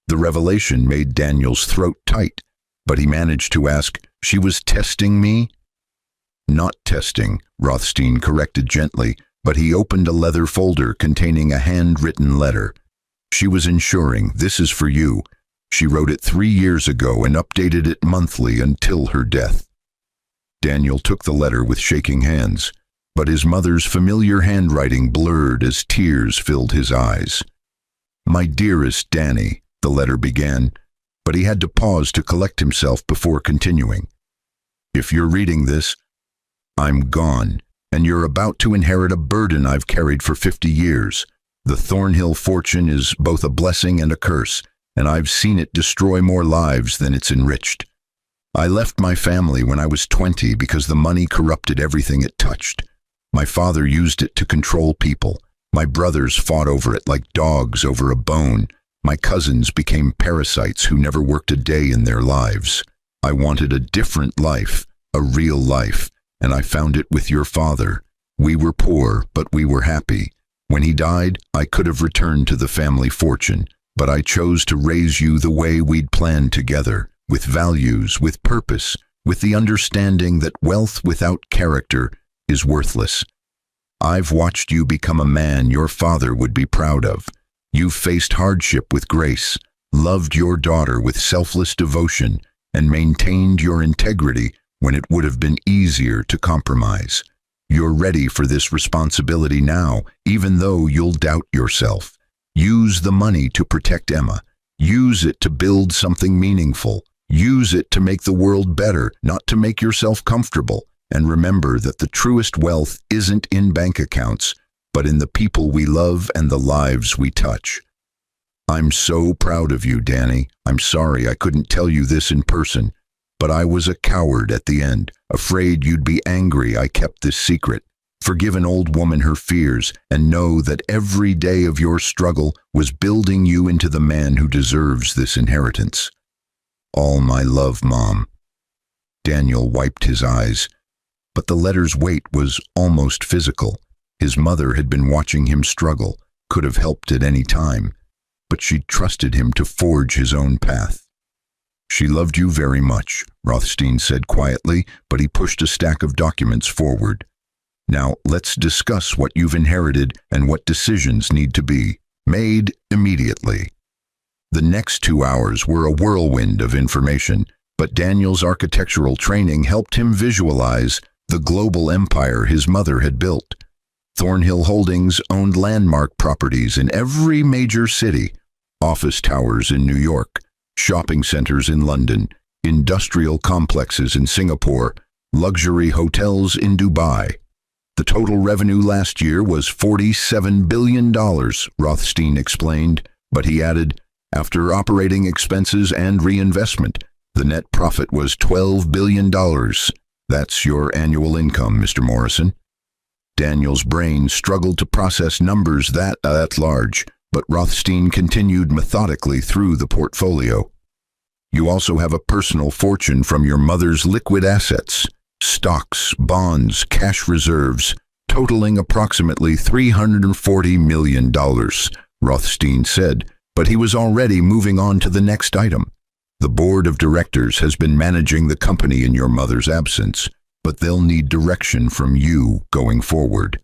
The revelation made Daniel's throat tight, but he managed to ask, "She was testing me?" "Not testing," Rothstein corrected gently, but he opened a leather folder containing a handwritten letter. "She was ensuring, this is for you. She wrote it 3 years ago and updated it monthly until her death." Daniel took the letter with shaking hands, but his mother's familiar handwriting blurred as tears filled his eyes. "My dearest Danny," the letter began, but he had to pause to collect himself before continuing. "If you're reading this, I'm gone, and you're about to inherit a burden I've carried for 50 years. The Thornhill fortune is both a blessing and a curse, and I've seen it destroy more lives than it's enriched. I left my family when I was 20 because the money corrupted everything it touched. My father used it to control people. My brothers fought over it like dogs over a bone. My cousins became parasites who never worked a day in their lives. I wanted a different life, a real life, and I found it with your father. We were poor, but we were happy. When he died, I could have returned to the family fortune, but I chose to raise you the way we'd planned together, with values, with purpose, with the understanding that wealth without character is worthless. I've watched you become a man your father would be proud of. You've faced hardship with grace, loved your daughter with selfless devotion, and maintained your integrity when it would have been easier to compromise. You're ready for this responsibility now, even though you'll doubt yourself. Use the money to protect Emma. Use it to build something meaningful. Use it to make the world better, not to make yourself comfortable. And remember that the truest wealth isn't in bank accounts, but in the people we love and the lives we touch. I'm so proud of you, Danny. I'm sorry I couldn't tell you this in person, but I was a coward at the end, afraid you'd be angry I kept this secret. Forgive an old woman her fears, and know that every day of your struggle was building you into the man who deserves this inheritance. All my love, Mom. Daniel wiped his eyes, but the letter's weight was almost physical. His mother had been watching him struggle, could have helped at any time, but she'd trusted him to forge his own path. She loved you very much, Rothstein said quietly, but he pushed a stack of documents forward. Now, let's discuss what you've inherited and what decisions need to be made immediately. The next 2 hours were a whirlwind of information, but Daniel's architectural training helped him visualize the global empire his mother had built. Thornhill Holdings owned landmark properties in every major city, office towers in New York, shopping centers in London, industrial complexes in Singapore, luxury hotels in Dubai. The total revenue last year was $47 billion, Rothstein explained, but he added, after operating expenses and reinvestment, the net profit was $12 billion. That's your annual income, Mr. Morrison. Daniel's brain struggled to process numbers that large, but Rothstein continued methodically through the portfolio. You also have a personal fortune from your mother's liquid assets, stocks, bonds, cash reserves, totaling approximately $340 million, Rothstein said, but he was already moving on to the next item. The board of directors has been managing the company in your mother's absence, but they'll need direction from you going forward.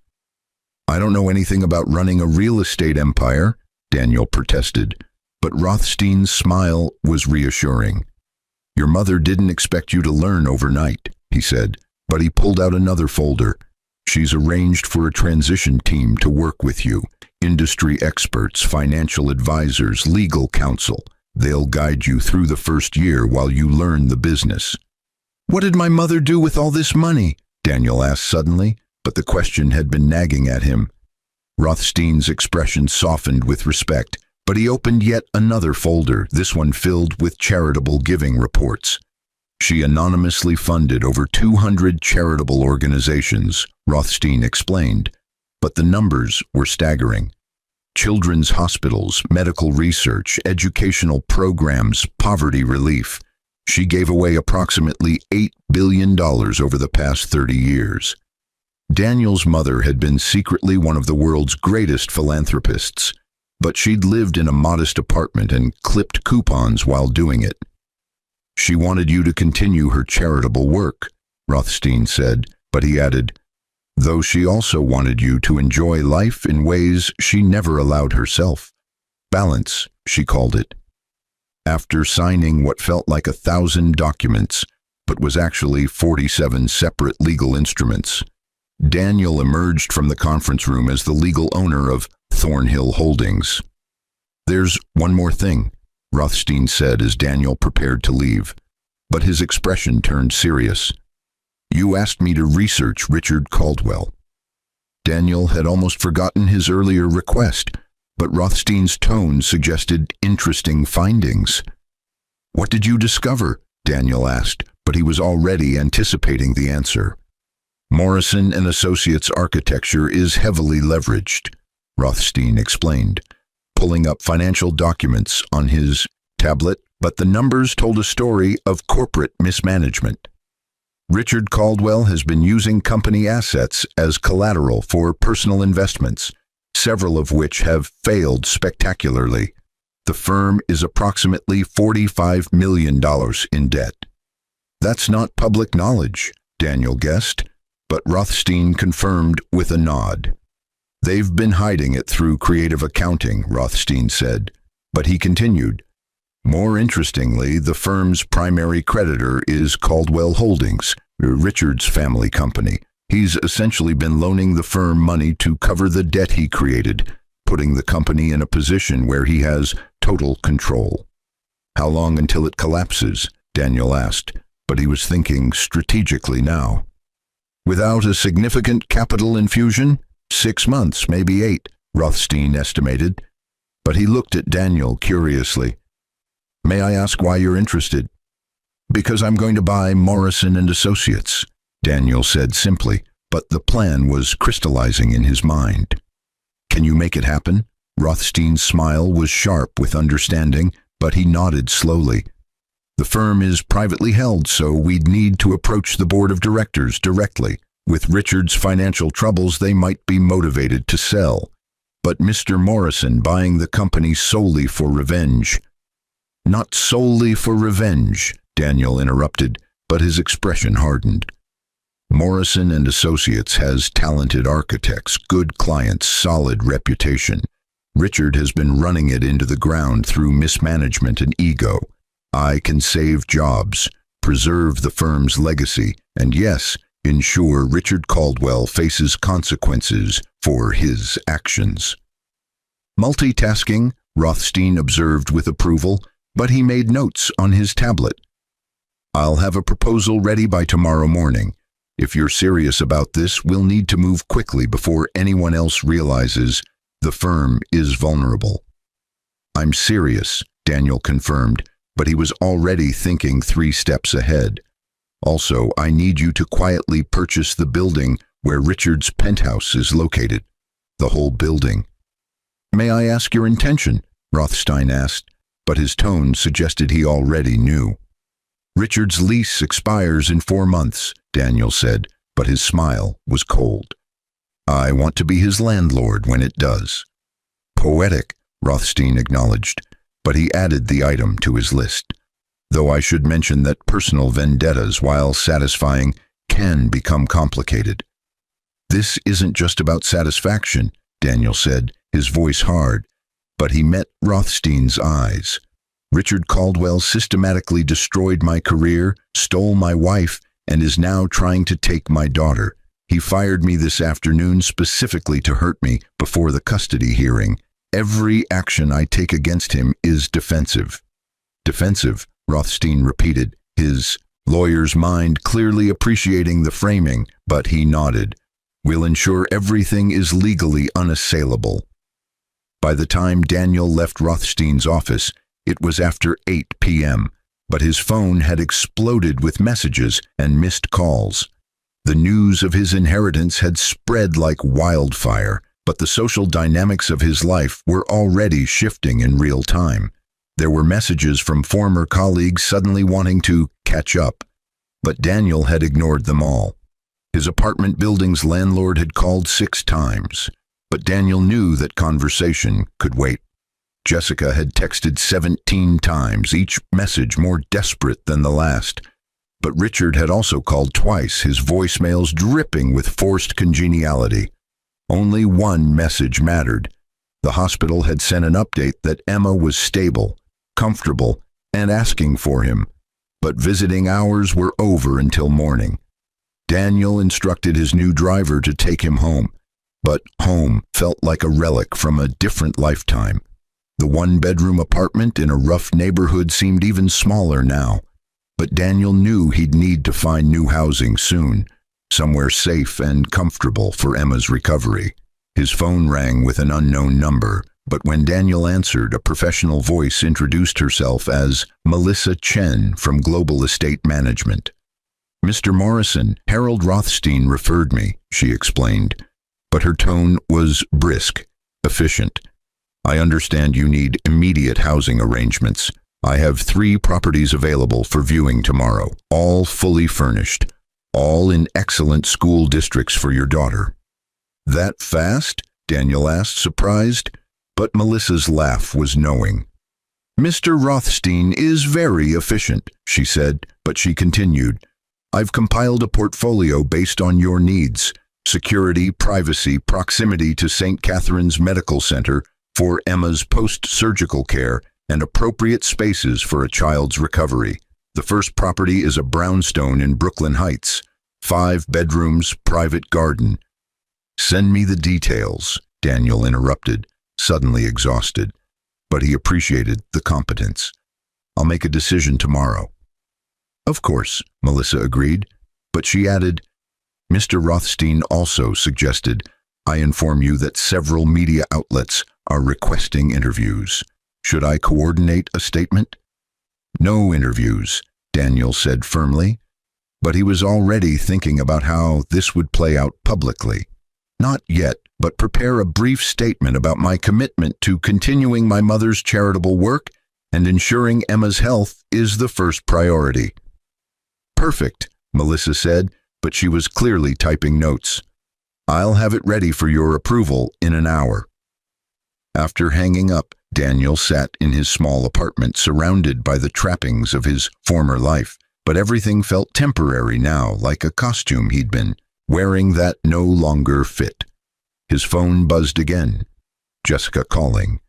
I don't know anything about running a real estate empire, Daniel protested, but Rothstein's smile was reassuring. Your mother didn't expect you to learn overnight, he said, but he pulled out another folder. She's arranged for a transition team to work with you, industry experts, financial advisors, legal counsel. They'll guide you through the first year while you learn the business. What did my mother do with all this money? Daniel asked suddenly, but the question had been nagging at him. Rothstein's expression softened with respect, but he opened yet another folder, this one filled with charitable giving reports. She anonymously funded over 200 charitable organizations, Rothstein explained, but the numbers were staggering. Children's hospitals, medical research, educational programs, poverty relief. She gave away approximately $8 billion over the past 30 years. Daniel's mother had been secretly one of the world's greatest philanthropists, but she'd lived in a modest apartment and clipped coupons while doing it. She wanted you to continue her charitable work, Rothstein said, but he added, though she also wanted you to enjoy life in ways she never allowed herself. Balance, she called it. After signing what felt like 1,000 documents, but was actually 47 separate legal instruments, Daniel emerged from the conference room as the legal owner of Thornhill Holdings. There's one more thing, Rothstein said as Daniel prepared to leave, but his expression turned serious. You asked me to research Richard Caldwell. Daniel had almost forgotten his earlier request, but Rothstein's tone suggested interesting findings. "What did you discover?" Daniel asked, but he was already anticipating the answer. "Morrison and Associates architecture is heavily leveraged," Rothstein explained, pulling up financial documents on his tablet, but the numbers told a story of corporate mismanagement. Richard Caldwell has been using company assets as collateral for personal investments, several of which have failed spectacularly. The firm is approximately $45 million in debt. "That's not public knowledge," Daniel guessed, but Rothstein confirmed with a nod. "They've been hiding it through creative accounting," Rothstein said, but he continued. "More interestingly, the firm's primary creditor is Caldwell Holdings, Richard's family company. He's essentially been loaning the firm money to cover the debt he created, putting the company in a position where he has total control." "How long until it collapses?" Daniel asked, but he was thinking strategically now. "Without a significant capital infusion, 6 months, maybe 8, Rothstein estimated, but he looked at Daniel curiously. "May I ask why you're interested?" "Because I'm going to buy Morrison and Associates," Daniel said simply, but the plan was crystallizing in his mind. "Can you make it happen?" Rothstein's smile was sharp with understanding, but he nodded slowly. "The firm is privately held, so we'd need to approach the board of directors directly. With Richard's financial troubles, they might be motivated to sell. But Mr. Morrison buying the company solely for revenge—" "Not solely for revenge," Daniel interrupted, but his expression hardened. "Morrison and Associates has talented architects, good clients, solid reputation. Richard has been running it into the ground through mismanagement and ego. I can save jobs, preserve the firm's legacy, and yes, ensure Richard Caldwell faces consequences for his actions." Multitasking, Rothstein observed with approval, but he made notes on his tablet. "I'll have a proposal ready by tomorrow morning. If you're serious about this, we'll need to move quickly before anyone else realizes the firm is vulnerable." "I'm serious," Daniel confirmed, but he was already thinking 3 steps ahead. "Also, I need you to quietly purchase the building where Richard's penthouse is located. The whole building." "May I ask your intention?" Rothstein asked, but his tone suggested he already knew. "Richard's lease expires in 4 months, Daniel said, but his smile was cold. "I want to be his landlord when it does." "Poetic," Rothstein acknowledged, but he added the item to his list. "Though I should mention that personal vendettas, while satisfying, can become complicated." "This isn't just about satisfaction," Daniel said, his voice hard, but he met Rothstein's eyes. "Richard Caldwell systematically destroyed my career, stole my wife, and is now trying to take my daughter. He fired me this afternoon specifically to hurt me before the custody hearing. Every action I take against him is defensive." "Defensive," Rothstein repeated, his lawyer's mind clearly appreciating the framing, but he nodded. "We'll ensure everything is legally unassailable." By the time Daniel left Rothstein's office, it was after 8 p.m., but his phone had exploded with messages and missed calls. The news of his inheritance had spread like wildfire, but the social dynamics of his life were already shifting in real time. There were messages from former colleagues suddenly wanting to catch up, but Daniel had ignored them all. His apartment building's landlord had called 6 times, but Daniel knew that conversation could wait. Jessica had texted 17 times, each message more desperate than the last. But Richard had also called twice, his voicemails dripping with forced congeniality. Only one message mattered. The hospital had sent an update that Emma was stable, comfortable, and asking for him, but visiting hours were over until morning. Daniel instructed his new driver to take him home, but home felt like a relic from a different lifetime. The 1-bedroom apartment in a rough neighborhood seemed even smaller now, but Daniel knew he'd need to find new housing soon, somewhere safe and comfortable for Emma's recovery. His phone rang with an unknown number, But when Daniel answered, a professional voice introduced herself as Melissa Chen from Global Estate Management. "Mr. Morrison, Harold Rothstein referred me," she explained, but her tone was brisk, efficient. "I understand you need immediate housing arrangements. I have 3 properties available for viewing tomorrow, all fully furnished, all in excellent school districts for your daughter." "That fast?" Daniel asked, surprised, but Melissa's laugh was knowing. "Mr. Rothstein is very efficient," she said, but she continued, "I've compiled a portfolio based on your needs: security, privacy, proximity to St. Catherine's Medical Center for Emma's post-surgical care, and appropriate spaces for a child's recovery. The first property is a brownstone in Brooklyn Heights, 5 bedrooms, private garden." "Send me the details," Daniel interrupted, suddenly exhausted, but he appreciated the competence. "I'll make a decision tomorrow." "Of course," Melissa agreed, but she added, "Mr. Rothstein also suggested I inform you that several media outlets are requesting interviews. Should I coordinate a statement?" "No interviews," Daniel said firmly, but he was already thinking about how this would play out publicly. "Not yet, but prepare a brief statement about my commitment to continuing my mother's charitable work and ensuring Emma's health is the first priority." "Perfect," Melissa said, but she was clearly typing notes. "I'll have it ready for your approval in an hour." After hanging up, Daniel sat in his small apartment surrounded by the trappings of his former life, but everything felt temporary now, like a costume he'd been wearing that no longer fit. His phone buzzed again. Jessica calling.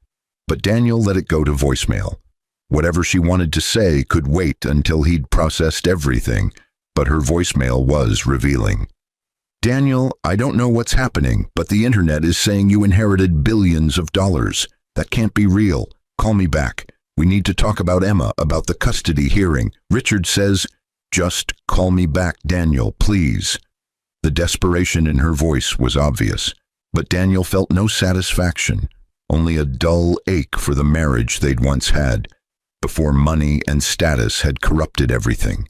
But Daniel let it go to voicemail. Whatever she wanted to say could wait until he'd processed everything, but her voicemail was revealing. "Daniel, I don't know what's happening, but the internet is saying you inherited billions of dollars. That can't be real. Call me back. We need to talk about Emma, about the custody hearing. Richard says, just call me back, Daniel, please." The desperation in her voice was obvious, but Daniel felt no satisfaction, only a dull ache for the marriage they'd once had, before money and status had corrupted everything.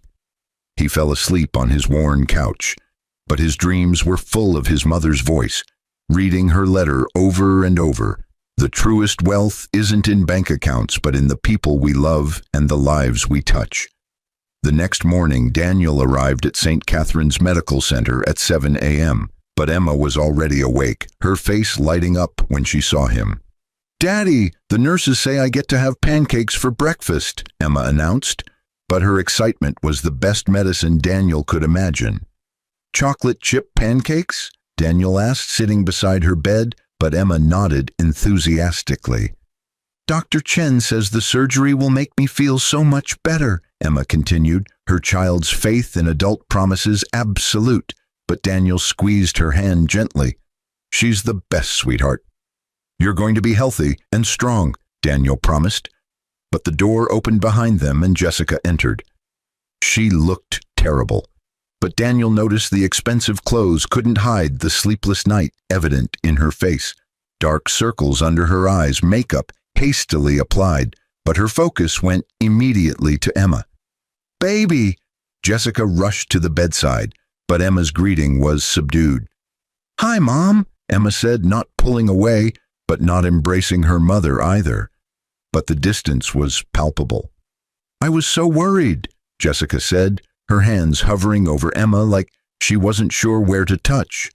He fell asleep on his worn couch, but his dreams were full of his mother's voice, reading her letter over and over. "The truest wealth isn't in bank accounts, but in the people we love and the lives we touch." The next morning, Daniel arrived at St. Catherine's Medical Center at 7 a.m., but Emma was already awake, her face lighting up when she saw him. "Daddy, the nurses say I get to have pancakes for breakfast," Emma announced, but her excitement was the best medicine Daniel could imagine. "Chocolate chip pancakes?" Daniel asked, sitting beside her bed, but Emma nodded enthusiastically. "Dr. Chen says the surgery will make me feel so much better," Emma continued, her child's faith in adult promises absolute, but Daniel squeezed her hand gently. "She's the best, sweetheart. You're going to be healthy and strong," Daniel promised. But the door opened behind them and Jessica entered. She looked terrible, but Daniel noticed the expensive clothes couldn't hide the sleepless night evident in her face. Dark circles under her eyes, makeup hastily applied, but her focus went immediately to Emma. "Baby!" Jessica rushed to the bedside, but Emma's greeting was subdued. "Hi, Mom," Emma said, not pulling away, but not embracing her mother either. But the distance was palpable. "I was so worried," Jessica said, her hands hovering over Emma like she wasn't sure where to touch,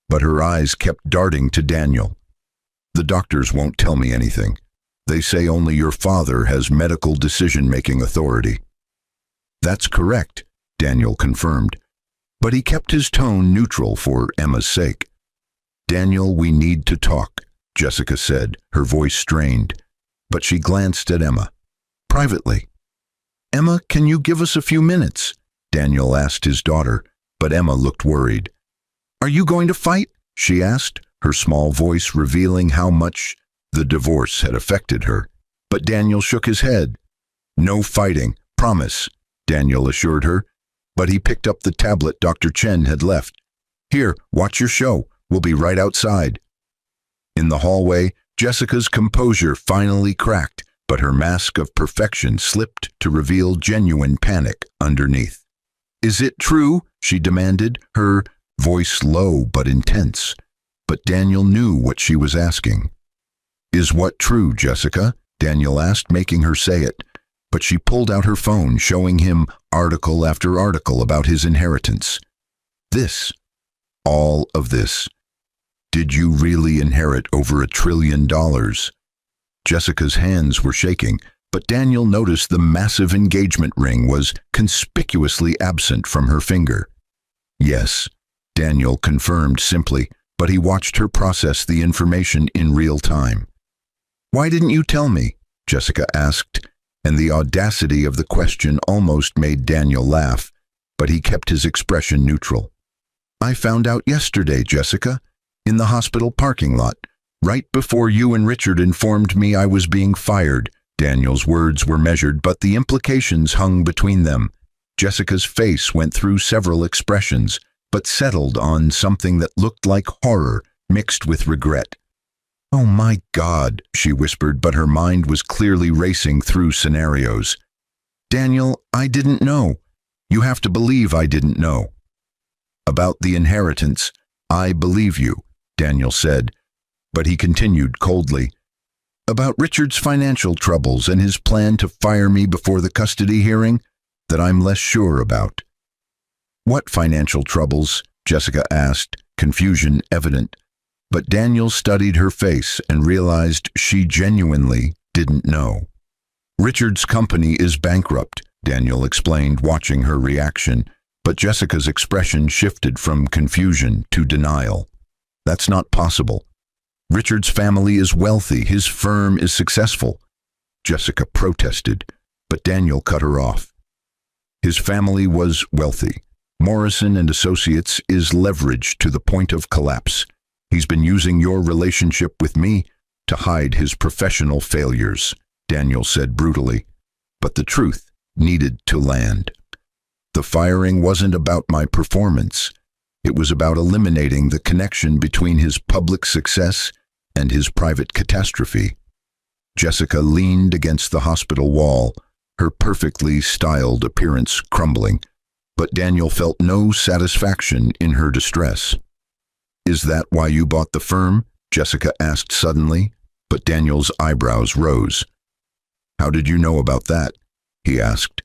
but her eyes kept darting to Daniel. "The doctors won't tell me anything. They say only your father has medical decision-making authority." "That's correct," Daniel confirmed, but he kept his tone neutral for Emma's sake. "Daniel, we need to talk," Jessica said, her voice strained, but she glanced at Emma. "Privately." "Emma, can you give us a few minutes?" Daniel asked his daughter, but Emma looked worried. "Are you going to fight?" she asked, her small voice revealing how much the divorce had affected her. But Daniel shook his head. "No fighting, promise," Daniel assured her, but he picked up the tablet Dr. Chen had left. "Here, watch your show. We'll be right outside." In the hallway, Jessica's composure finally cracked, but her mask of perfection slipped to reveal genuine panic underneath. "Is it true?" she demanded, her voice low but intense. But Daniel knew what she was asking. "Is what true, Jessica?" Daniel asked, making her say it. But she pulled out her phone, showing him article after article about his inheritance. This, all of this. Did you really inherit over $1 trillion? Jessica's hands were shaking, but Daniel noticed the massive engagement ring was conspicuously absent from her finger. "Yes," Daniel confirmed simply, but he watched her process the information in real time. "Why didn't you tell me?" Jessica asked, and the audacity of the question almost made Daniel laugh, but he kept his expression neutral. "I found out yesterday, Jessica, in the hospital parking lot, right before you and Richard informed me I was being fired." Daniel's words were measured, but the implications hung between them. Jessica's face went through several expressions, but settled on something that looked like horror mixed with regret. "Oh my God," she whispered, but her mind was clearly racing through scenarios. "Daniel, I didn't know. You have to believe I didn't know." "About the inheritance, I believe you," Daniel said, but he continued coldly. "About Richard's financial troubles and his plan to fire me before the custody hearing, that I'm less sure about." "What financial troubles?" Jessica asked, confusion evident. But Daniel studied her face and realized she genuinely didn't know. "Richard's company is bankrupt," Daniel explained, watching her reaction, but Jessica's expression shifted from confusion to denial. "That's not possible. Richard's family is wealthy, his firm is successful." Jessica protested, but Daniel cut her off. "His family was wealthy. Morrison and Associates is leveraged to the point of collapse. He's been using your relationship with me to hide his professional failures," Daniel said brutally. But the truth needed to land. "The firing wasn't about my performance. It was about eliminating the connection between his public success and his private catastrophe." Jessica leaned against the hospital wall, her perfectly styled appearance crumbling, but Daniel felt no satisfaction in her distress. "Is that why you bought the firm?" Jessica asked suddenly, but Daniel's eyebrows rose. "How did you know about that?" he asked.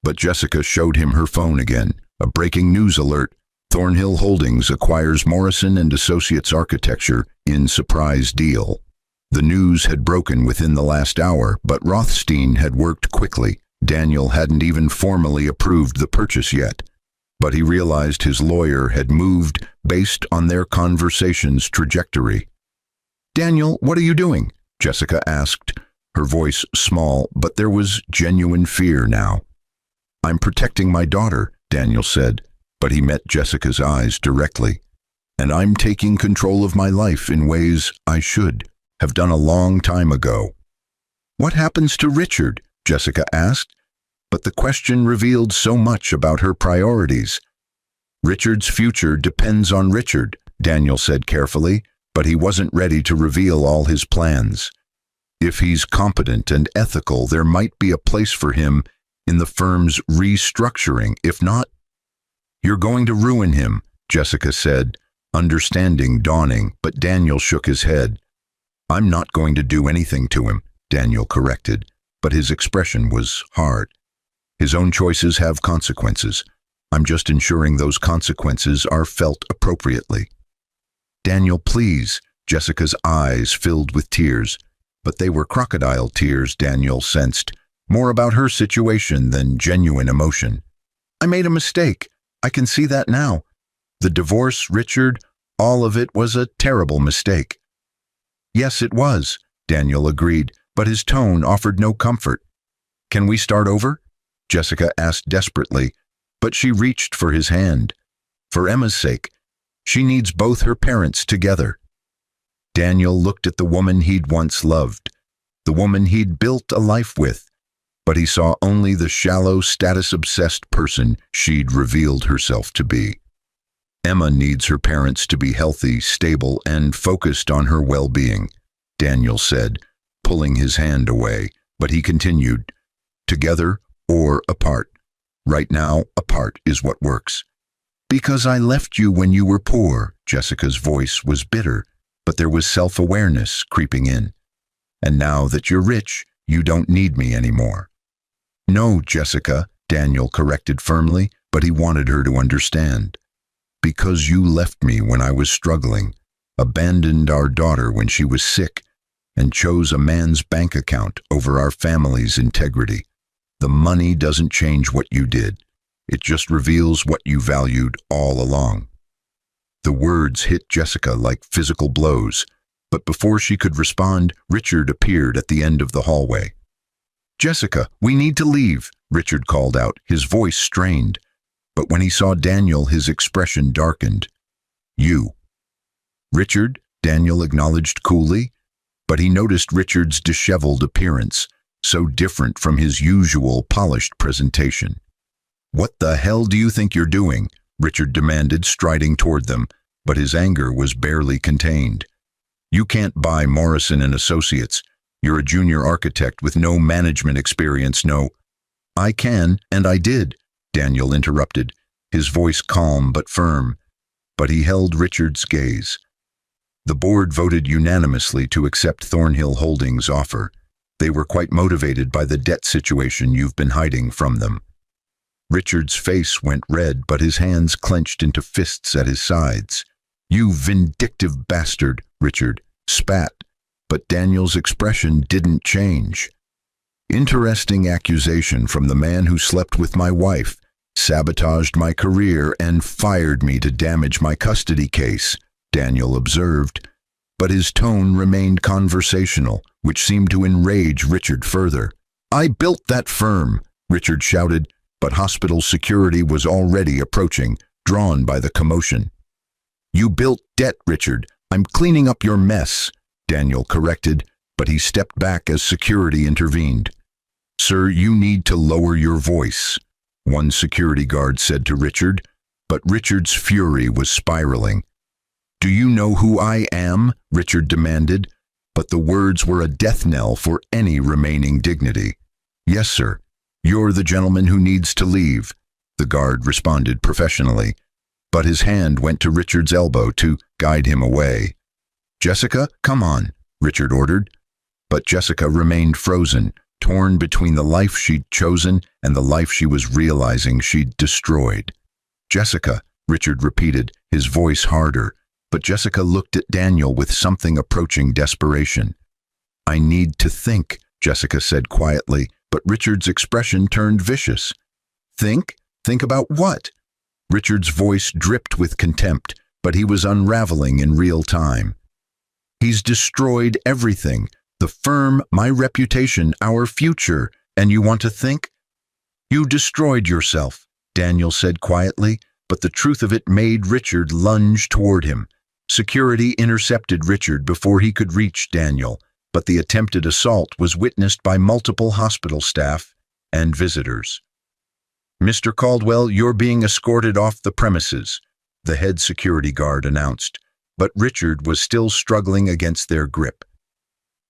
But Jessica showed him her phone again. A breaking news alert. Thornhill Holdings acquires Morrison and Associates Architecture in surprise deal. The news had broken within the last hour, but Rothstein had worked quickly. Daniel hadn't even formally approved the purchase yet, but he realized his lawyer had moved based on their conversation's trajectory. "Daniel, what are you doing?" Jessica asked, her voice small, but there was genuine fear now. "I'm protecting my daughter," Daniel said, but he met Jessica's eyes directly. "And I'm taking control of my life in ways I should have done a long time ago." "What happens to Richard?" Jessica asked, but the question revealed so much about her priorities. "Richard's future depends on Richard," Daniel said carefully, but he wasn't ready to reveal all his plans. "If he's competent and ethical, there might be a place for him in the firm's restructuring. If not, you're going to ruin him," Jessica said, understanding dawning, but Daniel shook his head. "I'm not going to do anything to him," Daniel corrected, but his expression was hard. "His own choices have consequences. I'm just ensuring those consequences are felt appropriately." "Daniel, please," Jessica's eyes filled with tears, but they were crocodile tears, Daniel sensed, more about her situation than genuine emotion. "I made a mistake. I can see that now. The divorce, Richard, all of it was a terrible mistake." "Yes, it was," Daniel agreed, but his tone offered no comfort. "Can we start over?" Jessica asked desperately, but she reached for his hand. For Emma's sake, she needs both her parents together. Daniel looked at the woman he'd once loved, the woman he'd built a life with, but he saw only the shallow, status-obsessed person she'd revealed herself to be. Emma needs her parents to be healthy, stable, and focused on her well-being. Daniel said, pulling his hand away, but he continued, "Together or apart. Right now, apart is what works." "Because I left you when you were poor." Jessica's voice was bitter, but there was self-awareness creeping in. "And now that you're rich, you don't need me anymore." "No, Jessica," Daniel corrected firmly, but he wanted her to understand. "Because you left me when I was struggling, abandoned our daughter when she was sick, and chose a man's bank account over our family's integrity. The money doesn't change what you did. It just reveals what you valued all along." The words hit Jessica like physical blows, but before she could respond, Richard appeared at the end of the hallway. "Jessica, we need to leave," Richard called out, his voice strained. But when he saw Daniel, his expression darkened. "You." "Richard," Daniel acknowledged coolly, but he noticed Richard's disheveled appearance, so different from his usual polished presentation. "What the hell do you think you're doing?" Richard demanded, striding toward them, but his anger was barely contained. "You can't buy Morrison and Associates. You're a junior architect with no management experience, no—" "I can, and I did," Daniel interrupted, his voice calm but firm, but he held Richard's gaze. "The board voted unanimously to accept Thornhill Holdings' offer. They were quite motivated by the debt situation you've been hiding from them." Richard's face went red, but his hands clenched into fists at his sides. "You vindictive bastard," Richard spat, but Daniel's expression didn't change. "Interesting accusation from the man who slept with my wife, sabotaged my career, and fired me to damage my custody case," Daniel observed, but his tone remained conversational, which seemed to enrage Richard further. "I built that firm," Richard shouted, but hospital security was already approaching, drawn by the commotion. "You built debt, Richard. I'm cleaning up your mess," Daniel corrected, but he stepped back as security intervened. "Sir, you need to lower your voice," one security guard said to Richard, but Richard's fury was spiraling. "Do you know who I am?" Richard demanded, but the words were a death knell for any remaining dignity. "Yes, sir. You're the gentleman who needs to leave," the guard responded professionally, but his hand went to Richard's elbow to guide him away. "Jessica, come on," Richard ordered, but Jessica remained frozen, torn between the life she'd chosen and the life she was realizing she'd destroyed. "Jessica," Richard repeated, his voice harder, but Jessica looked at Daniel with something approaching desperation. "I need to think," Jessica said quietly, but Richard's expression turned vicious. "Think? Think about what?" Richard's voice dripped with contempt, but he was unraveling in real time. "He's destroyed everything. The firm, my reputation, our future, and you want to think?" "You destroyed yourself," Daniel said quietly, but the truth of it made Richard lunge toward him. Security intercepted Richard before he could reach Daniel, but the attempted assault was witnessed by multiple hospital staff and visitors. "Mr. Caldwell, you're being escorted off the premises," the head security guard announced, but Richard was still struggling against their grip.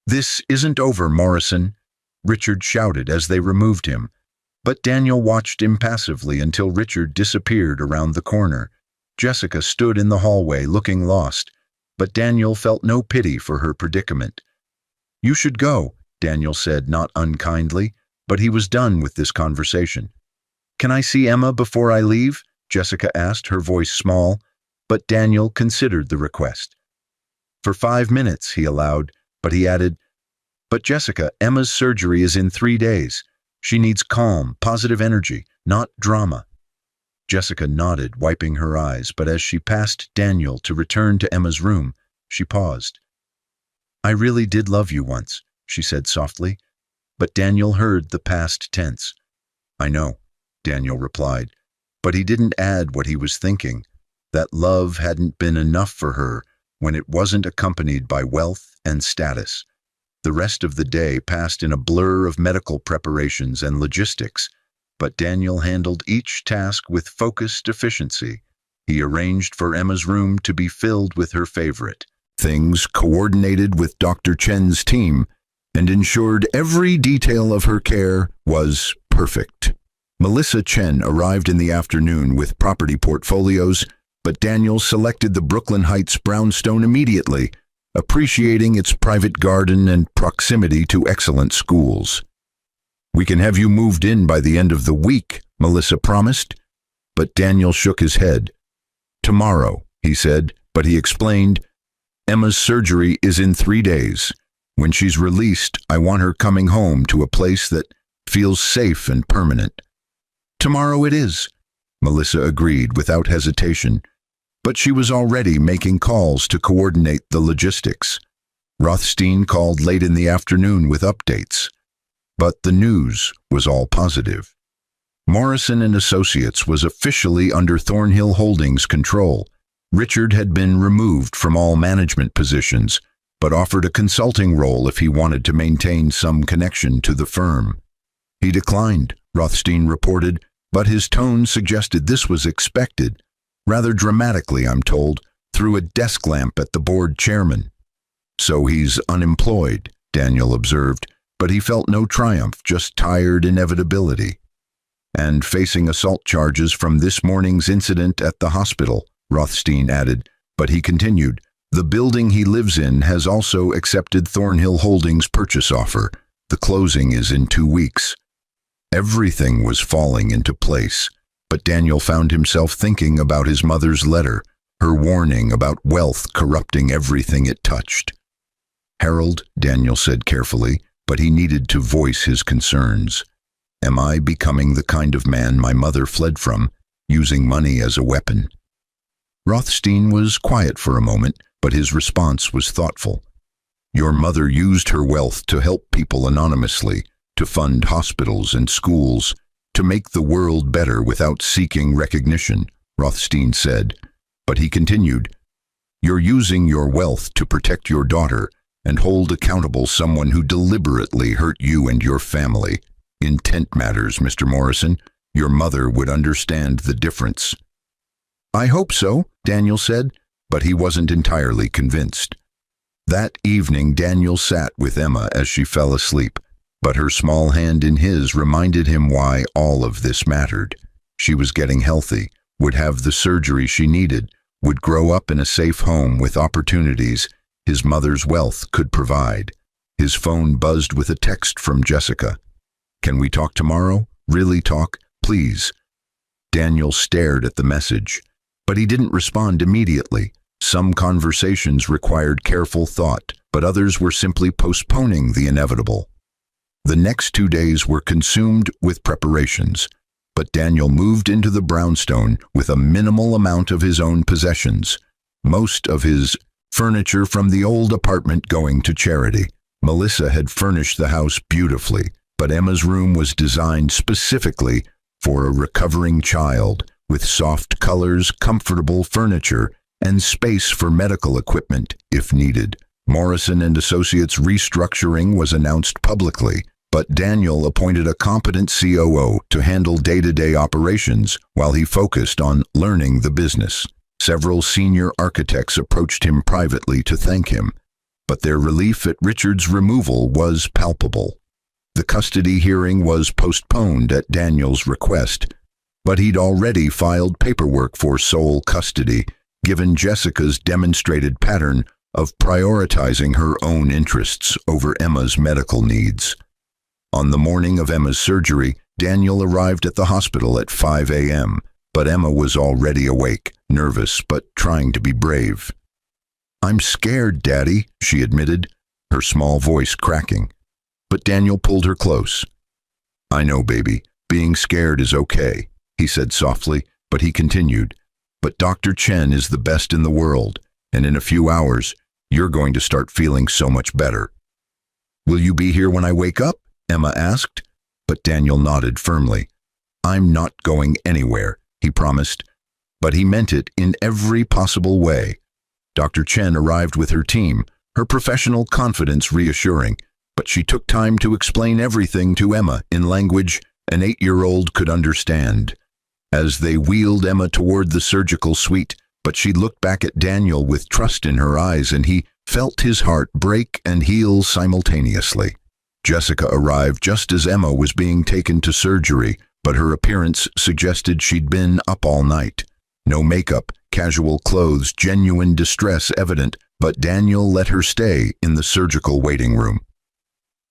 "This isn't over, Morrison," Richard shouted as they removed him, but Daniel watched impassively until Richard disappeared around the corner. Jessica stood in the hallway looking lost, but Daniel felt no pity for her predicament. "You should go," Daniel said, not unkindly, but he was done with this conversation. "Can I see Emma before I leave?" Jessica asked, her voice small, but Daniel considered the request. "For 5 minutes," he allowed, but he added, "But Jessica, Emma's surgery is in 3 days. She needs calm, positive energy, not drama." Jessica nodded, wiping her eyes, but as she passed Daniel to return to Emma's room, she paused. "I really did love you once," she said softly, but Daniel heard the past tense. "I know," Daniel replied, but he didn't add what he was thinking, that love hadn't been enough for her when it wasn't accompanied by wealth and status. The rest of the day passed in a blur of medical preparations and logistics, but Daniel handled each task with focused efficiency. He arranged for Emma's room to be filled with her favorite things, coordinated with Dr. Chen's team, and ensured every detail of her care was perfect. Melissa Chen arrived in the afternoon with property portfolios, but Daniel selected the Brooklyn Heights brownstone immediately, appreciating its private garden and proximity to excellent schools. "We can have you moved in by the end of the week," Melissa promised, but Daniel shook his head. "Tomorrow," he said, but he explained, "Emma's surgery is in 3 days. When she's released, I want her coming home to a place that feels safe and permanent." "Tomorrow it is," Melissa agreed without hesitation, but she was already making calls to coordinate the logistics. Rothstein called late in the afternoon with updates, but the news was all positive. Morrison and Associates was officially under Thornhill Holdings' control. Richard had been removed from all management positions, but offered a consulting role if he wanted to maintain some connection to the firm. He declined, Rothstein reported, but his tone suggested this was expected. Rather dramatically, I'm told, through a desk lamp at the board chairman. "So he's unemployed," Daniel observed, but he felt no triumph, just tired inevitability. "And facing assault charges from this morning's incident at the hospital," Rothstein added, but he continued, "The building he lives in has also accepted Thornhill Holdings' purchase offer. The closing is in 2 weeks." Everything was falling into place, but Daniel found himself thinking about his mother's letter, her warning about wealth corrupting everything it touched. "Harold," Daniel said carefully, but he needed to voice his concerns. "Am I becoming the kind of man my mother fled from, using money as a weapon?" Rothstein was quiet for a moment, but his response was thoughtful. "Your mother used her wealth to help people anonymously, to fund hospitals and schools, to make the world better without seeking recognition," Rothstein said. But he continued, "You're using your wealth to protect your daughter and hold accountable someone who deliberately hurt you and your family. Intent matters, Mr. Morrison. Your mother would understand the difference." "I hope so," Daniel said, but he wasn't entirely convinced. That evening, Daniel sat with Emma as she fell asleep, but her small hand in his reminded him why all of this mattered. She was getting healthy, would have the surgery she needed, would grow up in a safe home with opportunities his mother's wealth could provide. His phone buzzed with a text from Jessica. "Can we talk tomorrow? Really talk? Please." Daniel stared at the message, but he didn't respond immediately. Some conversations required careful thought, but others were simply postponing the inevitable. The next 2 days were consumed with preparations, but Daniel moved into the brownstone with a minimal amount of his own possessions, most of his furniture from the old apartment going to charity. Melissa had furnished the house beautifully, but Emma's room was designed specifically for a recovering child, with soft colors, comfortable furniture, and space for medical equipment if needed. Morrison and Associates restructuring was announced publicly, but Daniel appointed a competent COO to handle day-to-day operations while he focused on learning the business. Several senior architects approached him privately to thank him, but their relief at Richard's removal was palpable. The custody hearing was postponed at Daniel's request, but he'd already filed paperwork for sole custody, given Jessica's demonstrated pattern of prioritizing her own interests over Emma's medical needs. On the morning of Emma's surgery, Daniel arrived at the hospital at 5 a.m., but Emma was already awake, nervous but trying to be brave. "I'm scared, Daddy," she admitted, her small voice cracking. But Daniel pulled her close. "I know, baby. Being scared is okay," he said softly, but he continued. "But Dr. Chen is the best in the world, and in a few hours, you're going to start feeling so much better." "Will you be here when I wake up?" Emma asked, but Daniel nodded firmly. "I'm not going anywhere," he promised, but he meant it in every possible way. Dr. Chen arrived with her team, her professional confidence reassuring, but she took time to explain everything to Emma in language an 8-year-old could understand. As they wheeled Emma toward the surgical suite, but she looked back at Daniel with trust in her eyes, and he felt his heart break and heal simultaneously. Jessica arrived just as Emma was being taken to surgery, but her appearance suggested she'd been up all night. No makeup, casual clothes, genuine distress evident, but Daniel let her stay in the surgical waiting room.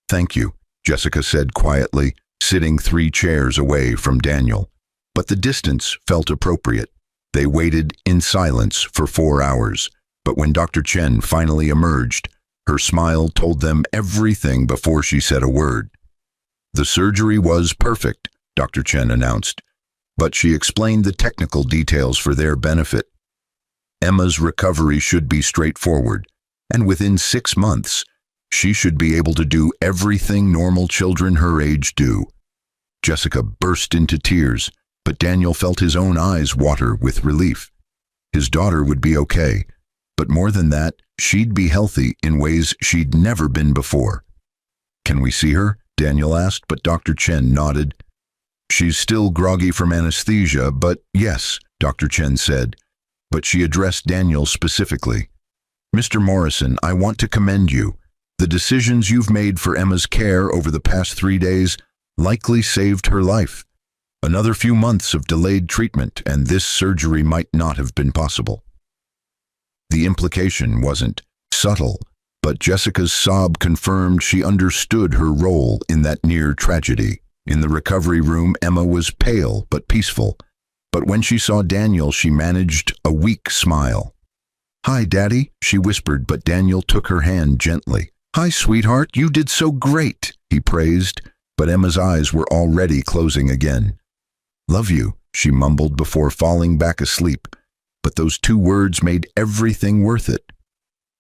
"Thank you," Jessica said quietly, sitting 3 chairs away from Daniel. But the distance felt appropriate. They waited in silence for 4 hours, but when Dr. Chen finally emerged, her smile told them everything before she said a word. "The surgery was perfect," Dr. Chen announced, but she explained the technical details for their benefit. Emma's recovery should be straightforward, and within 6 months, she should be able to do everything normal children her age do. Jessica burst into tears, but Daniel felt his own eyes water with relief. His daughter would be okay, but more than that, she'd be healthy in ways she'd never been before. "Can we see her?" Daniel asked, but Dr. Chen nodded. "She's still groggy from anesthesia, but yes," Dr. Chen said, but she addressed Daniel specifically. "Mr. Morrison, I want to commend you. The decisions you've made for Emma's care over the past 3 days likely saved her life. Another few months of delayed treatment, and this surgery might not have been possible." The implication wasn't subtle, but Jessica's sob confirmed she understood her role in that near tragedy. In the recovery room, Emma was pale but peaceful, but when she saw Daniel, she managed a weak smile. "Hi, Daddy," she whispered, but Daniel took her hand gently. "Hi, sweetheart, you did so great," he praised, but Emma's eyes were already closing again. "Love you," she mumbled before falling back asleep, but those 2 words made everything worth it.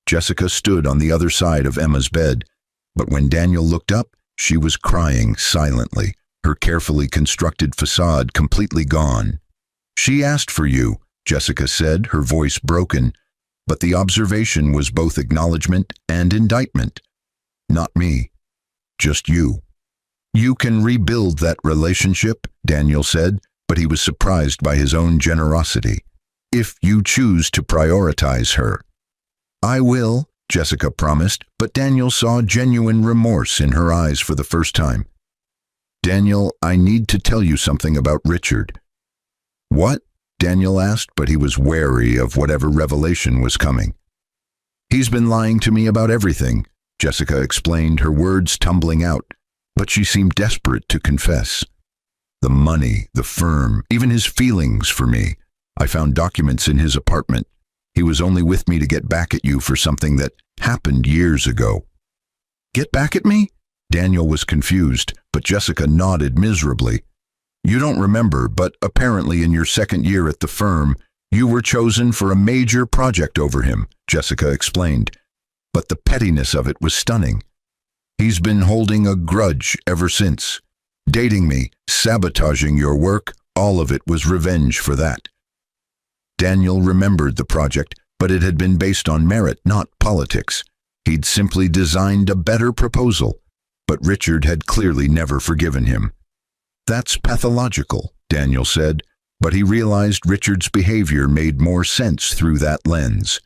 Jessica stood on the other side of Emma's bed, but when Daniel looked up, she was crying silently, her carefully constructed facade completely gone. "She asked for you," Jessica said, her voice broken, but the observation was both acknowledgement and indictment. "Not me, just you." "You can rebuild that relationship," Daniel said, but he was surprised by his own generosity. "If you choose to prioritize her." "I will," Jessica promised, but Daniel saw genuine remorse in her eyes for the first time. "Daniel, I need to tell you something about Richard." "What?" Daniel asked, but he was wary of whatever revelation was coming. "He's been lying to me about everything," Jessica explained, her words tumbling out, but she seemed desperate to confess. "The money, the firm, even his feelings for me. I found documents in his apartment. He was only with me to get back at you for something that happened years ago." "Get back at me?" Daniel was confused, but Jessica nodded miserably. "You don't remember, but apparently in your 2nd year at the firm, you were chosen for a major project over him," Jessica explained. But the pettiness of it was stunning. "He's been holding a grudge ever since. Dating me, sabotaging your work, all of it was revenge for that." Daniel remembered the project, but it had been based on merit, not politics. He'd simply designed a better proposal, but Richard had clearly never forgiven him. "That's pathological," Daniel said, but he realized Richard's behavior made more sense through that lens.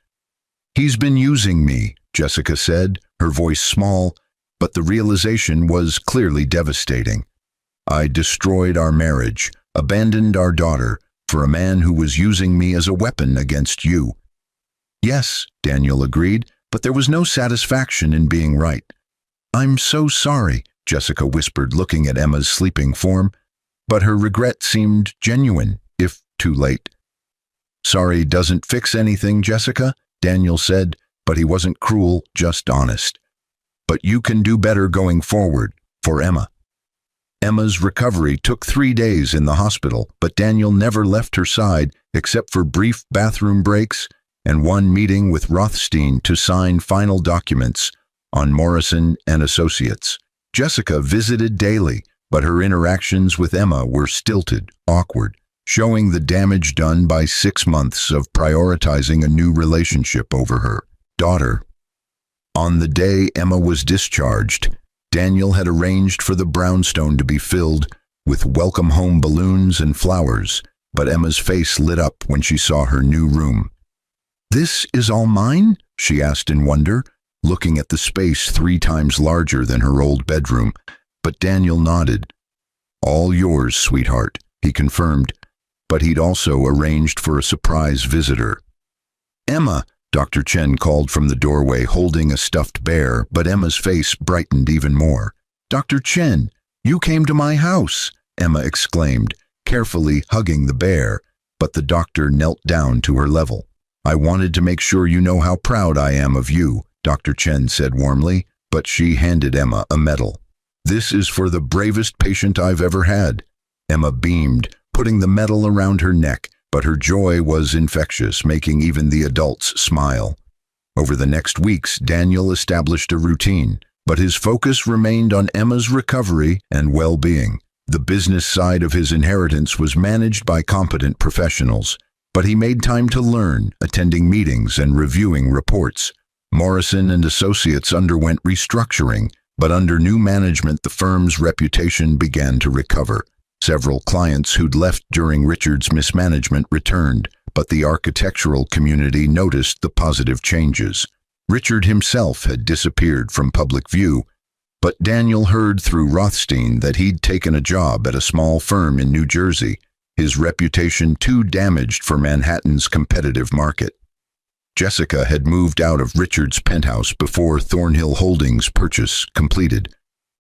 "He's been using me," Jessica said, her voice small, but the realization was clearly devastating. "I destroyed our marriage, abandoned our daughter, for a man who was using me as a weapon against you." "Yes," Daniel agreed, but there was no satisfaction in being right. "I'm so sorry," Jessica whispered, looking at Emma's sleeping form, but her regret seemed genuine, if too late. "Sorry doesn't fix anything, Jessica," Daniel said, but he wasn't cruel, just honest. "But you can do better going forward, for Emma." Emma's recovery took 3 days in the hospital, but Daniel never left her side except for brief bathroom breaks and one meeting with Rothstein to sign final documents on Morrison and Associates. Jessica visited daily, but her interactions with Emma were stilted, awkward, showing the damage done by 6 months of prioritizing a new relationship over her daughter. On the day Emma was discharged, Daniel had arranged for the brownstone to be filled with welcome home balloons and flowers, but Emma's face lit up when she saw her new room. "This is all mine?" she asked in wonder, looking at the space 3 times larger than her old bedroom, but Daniel nodded. "All yours, sweetheart," he confirmed, but he'd also arranged for a surprise visitor. "Emma," Dr. Chen called from the doorway holding a stuffed bear, but Emma's face brightened even more. "Dr. Chen, you came to my house," Emma exclaimed, carefully hugging the bear, but the doctor knelt down to her level. "I wanted to make sure you know how proud I am of you," Dr. Chen said warmly, but she handed Emma a medal. "This is for the bravest patient I've ever had." Emma beamed, putting the medal around her neck, but her joy was infectious, making even the adults smile. Over the next weeks, Daniel established a routine, but his focus remained on Emma's recovery and well-being. The business side of his inheritance was managed by competent professionals, but he made time to learn, attending meetings and reviewing reports. Morrison and Associates underwent restructuring, but under new management the firm's reputation began to recover. Several clients who'd left during Richard's mismanagement returned, but the architectural community noticed the positive changes. Richard himself had disappeared from public view, but Daniel heard through Rothstein that he'd taken a job at a small firm in New Jersey, his reputation too damaged for Manhattan's competitive market. Jessica had moved out of Richard's penthouse before Thornhill Holdings' purchase completed,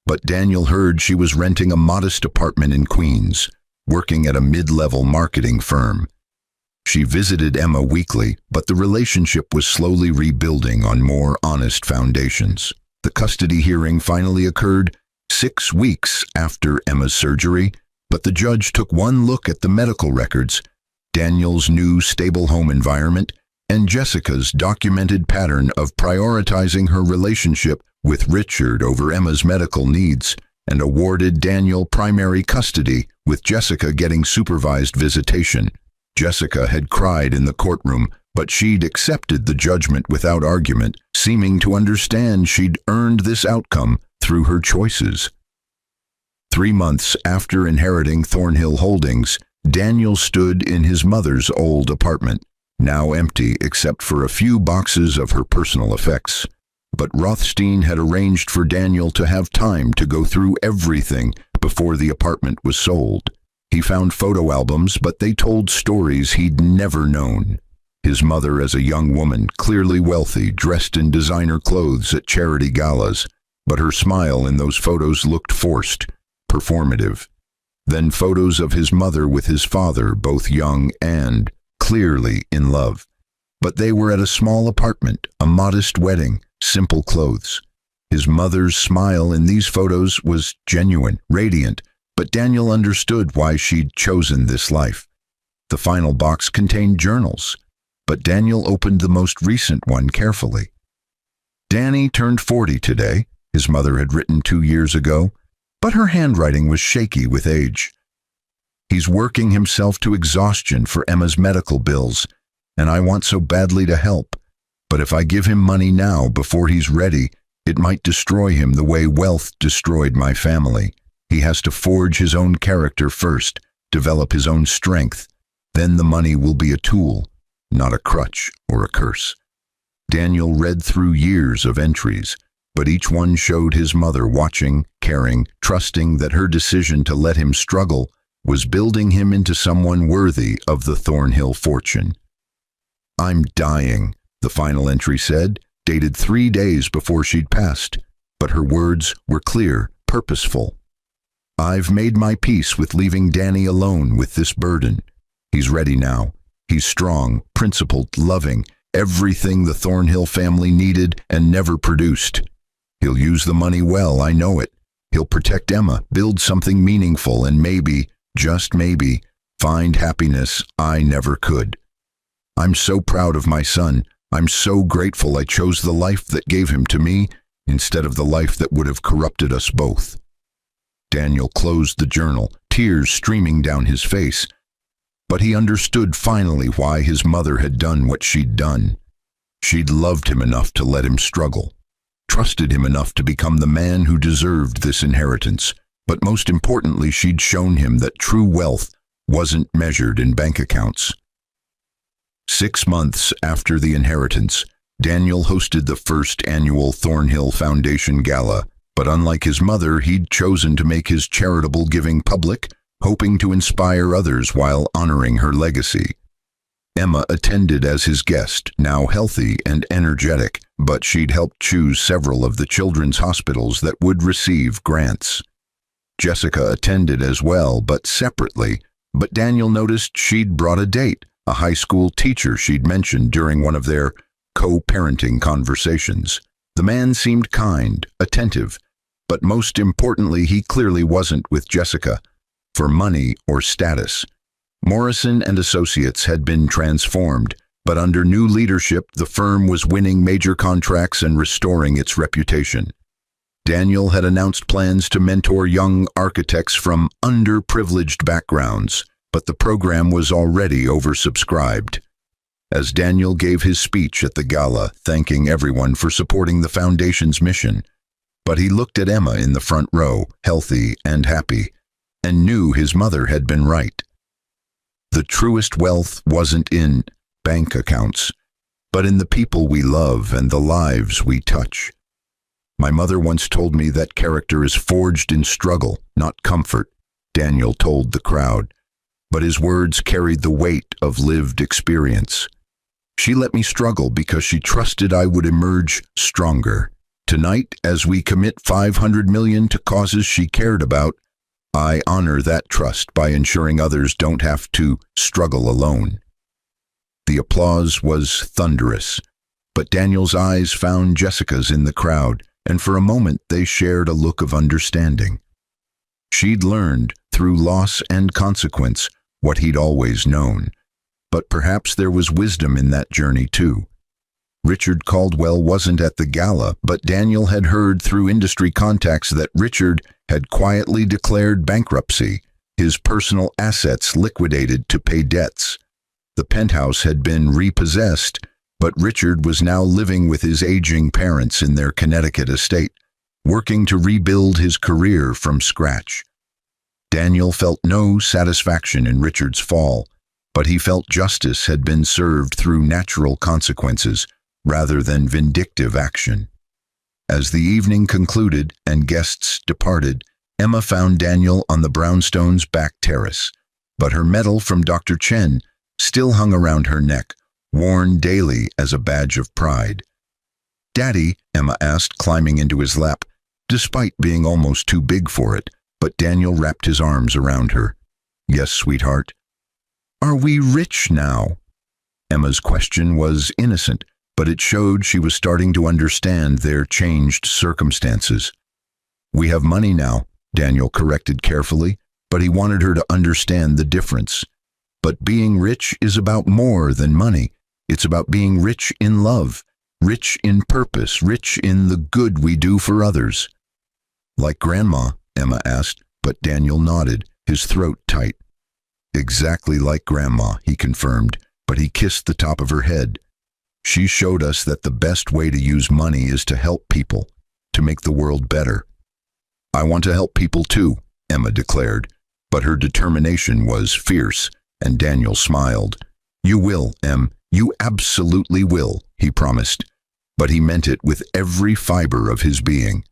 but Daniel heard she was renting a modest apartment in Queens, working at a mid-level marketing firm. She visited Emma weekly, but the relationship was slowly rebuilding on more honest foundations. The custody hearing finally occurred 6 weeks after Emma's surgery, but the judge took one look at the medical records, Daniel's new stable home environment, and Jessica's documented pattern of prioritizing her relationship with Richard over Emma's medical needs, and awarded Daniel primary custody, with Jessica getting supervised visitation. Jessica had cried in the courtroom, but she'd accepted the judgment without argument, seeming to understand she'd earned this outcome through her choices. 3 months after inheriting Thornhill Holdings, Daniel stood in his mother's old apartment, now empty except for a few boxes of her personal effects. But Rothstein had arranged for Daniel to have time to go through everything before the apartment was sold. He found photo albums, but they told stories he'd never known. His mother as a young woman, clearly wealthy, dressed in designer clothes at charity galas, but her smile in those photos looked forced, performative. Then photos of his mother with his father, both young and clearly in love. But they were at a small apartment, a modest wedding, simple clothes. His mother's smile in these photos was genuine, radiant, but Daniel understood why she'd chosen this life. The final box contained journals, but Daniel opened the most recent one carefully. "Danny turned 40 today," his mother had written 2 years ago, but her handwriting was shaky with age. "He's working himself to exhaustion for Emma's medical bills, and I want so badly to help. But if I give him money now before he's ready, it might destroy him the way wealth destroyed my family. He has to forge his own character first, develop his own strength. Then the money will be a tool, not a crutch or a curse." Daniel read through years of entries, but each one showed his mother watching, caring, trusting that her decision to let him struggle was building him into someone worthy of the Thornhill fortune. "I'm dying," the final entry said, dated 3 days before she'd passed, but her words were clear, purposeful. "I've made my peace with leaving Danny alone with this burden. He's ready now. He's strong, principled, loving, everything the Thornhill family needed and never produced. He'll use the money well, I know it. He'll protect Emma, build something meaningful, and maybe, just maybe, find happiness I never could. I'm so proud of my son. I'm so grateful I chose the life that gave him to me instead of the life that would have corrupted us both." Daniel closed the journal, tears streaming down his face, but he understood finally why his mother had done what she'd done. She'd loved him enough to let him struggle, trusted him enough to become the man who deserved this inheritance, but most importantly, she'd shown him that true wealth wasn't measured in bank accounts. 6 months after the inheritance, Daniel hosted the first annual Thornhill Foundation Gala, but unlike his mother, he'd chosen to make his charitable giving public, hoping to inspire others while honoring her legacy. Emma attended as his guest, now healthy and energetic, but she'd helped choose several of the children's hospitals that would receive grants. Jessica attended as well, but separately, but Daniel noticed she'd brought a date, a high school teacher she'd mentioned during one of their co-parenting conversations. The man seemed kind, attentive, but most importantly, he clearly wasn't with Jessica for money or status. Morrison and Associates had been transformed, but under new leadership, the firm was winning major contracts and restoring its reputation. Daniel had announced plans to mentor young architects from underprivileged backgrounds, but the program was already oversubscribed. As Daniel gave his speech at the gala, thanking everyone for supporting the foundation's mission, but he looked at Emma in the front row, healthy and happy, and knew his mother had been right. The truest wealth wasn't in bank accounts, but in the people we love and the lives we touch. My mother once told me that character is forged in struggle, not comfort, Daniel told the crowd, but his words carried the weight of lived experience. She let me struggle because she trusted I would emerge stronger. Tonight, as we commit $500 million to causes she cared about, I honor that trust by ensuring others don't have to struggle alone. The applause was thunderous, but Daniel's eyes found Jessica's in the crowd, and for a moment they shared a look of understanding. She'd learned, through loss and consequence, what he'd always known, but perhaps there was wisdom in that journey too. Richard Caldwell wasn't at the gala, but Daniel had heard through industry contacts that Richard had quietly declared bankruptcy, his personal assets liquidated to pay debts. The penthouse had been repossessed, but Richard was now living with his aging parents in their Connecticut estate, working to rebuild his career from scratch. Daniel felt no satisfaction in Richard's fall, but he felt justice had been served through natural consequences rather than vindictive action. As the evening concluded and guests departed, Emma found Daniel on the brownstone's back terrace, but her medal from Dr. Chen still hung around her neck, worn daily as a badge of pride. "Daddy," Emma asked, climbing into his lap, despite being almost too big for it, but Daniel wrapped his arms around her. "Yes, sweetheart." "Are we rich now?" Emma's question was innocent, but it showed she was starting to understand their changed circumstances. "We have money now," Daniel corrected carefully, but he wanted her to understand the difference. But being rich is about more than money. It's about being rich in love, rich in purpose, rich in the good we do for others. "Like Grandma?" Emma asked, but Daniel nodded, his throat tight. "Exactly like Grandma," he confirmed, but he kissed the top of her head. "She showed us that the best way to use money is to help people, to make the world better." "I want to help people too," Emma declared, but her determination was fierce, and Daniel smiled. "You will, Em, you absolutely will," he promised, but he meant it with every fiber of his being.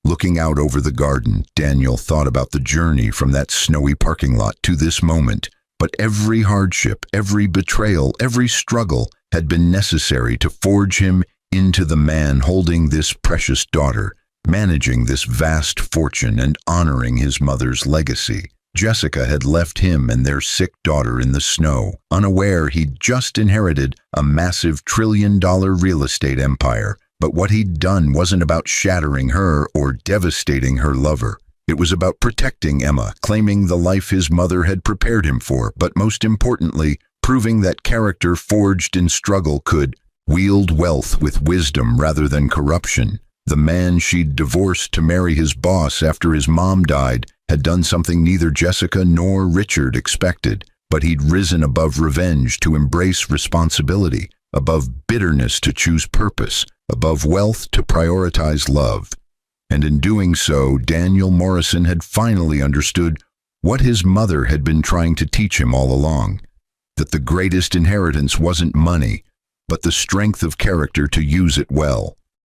Looking out over the garden, Daniel thought about the journey from that snowy parking lot to this moment, but every hardship, every betrayal, every struggle had been necessary to forge him into the man holding this precious daughter, managing this vast fortune and honoring his mother's legacy. Jessica had left him and their sick daughter in the snow, unaware he'd just inherited a massive trillion-dollar real estate empire. But what he'd done wasn't about shattering her or devastating her lover. It was about protecting Emma, claiming the life his mother had prepared him for, but most importantly, proving that character forged in struggle could wield wealth with wisdom rather than corruption. The man she'd divorced to marry his boss after his mom died had done something neither Jessica nor Richard expected, but he'd risen above revenge to embrace responsibility, above bitterness to choose purpose, above wealth to prioritize love. And in doing so, Daniel Morrison had finally understood what his mother had been trying to teach him all along, that the greatest inheritance wasn't money, but the strength of character to use it well.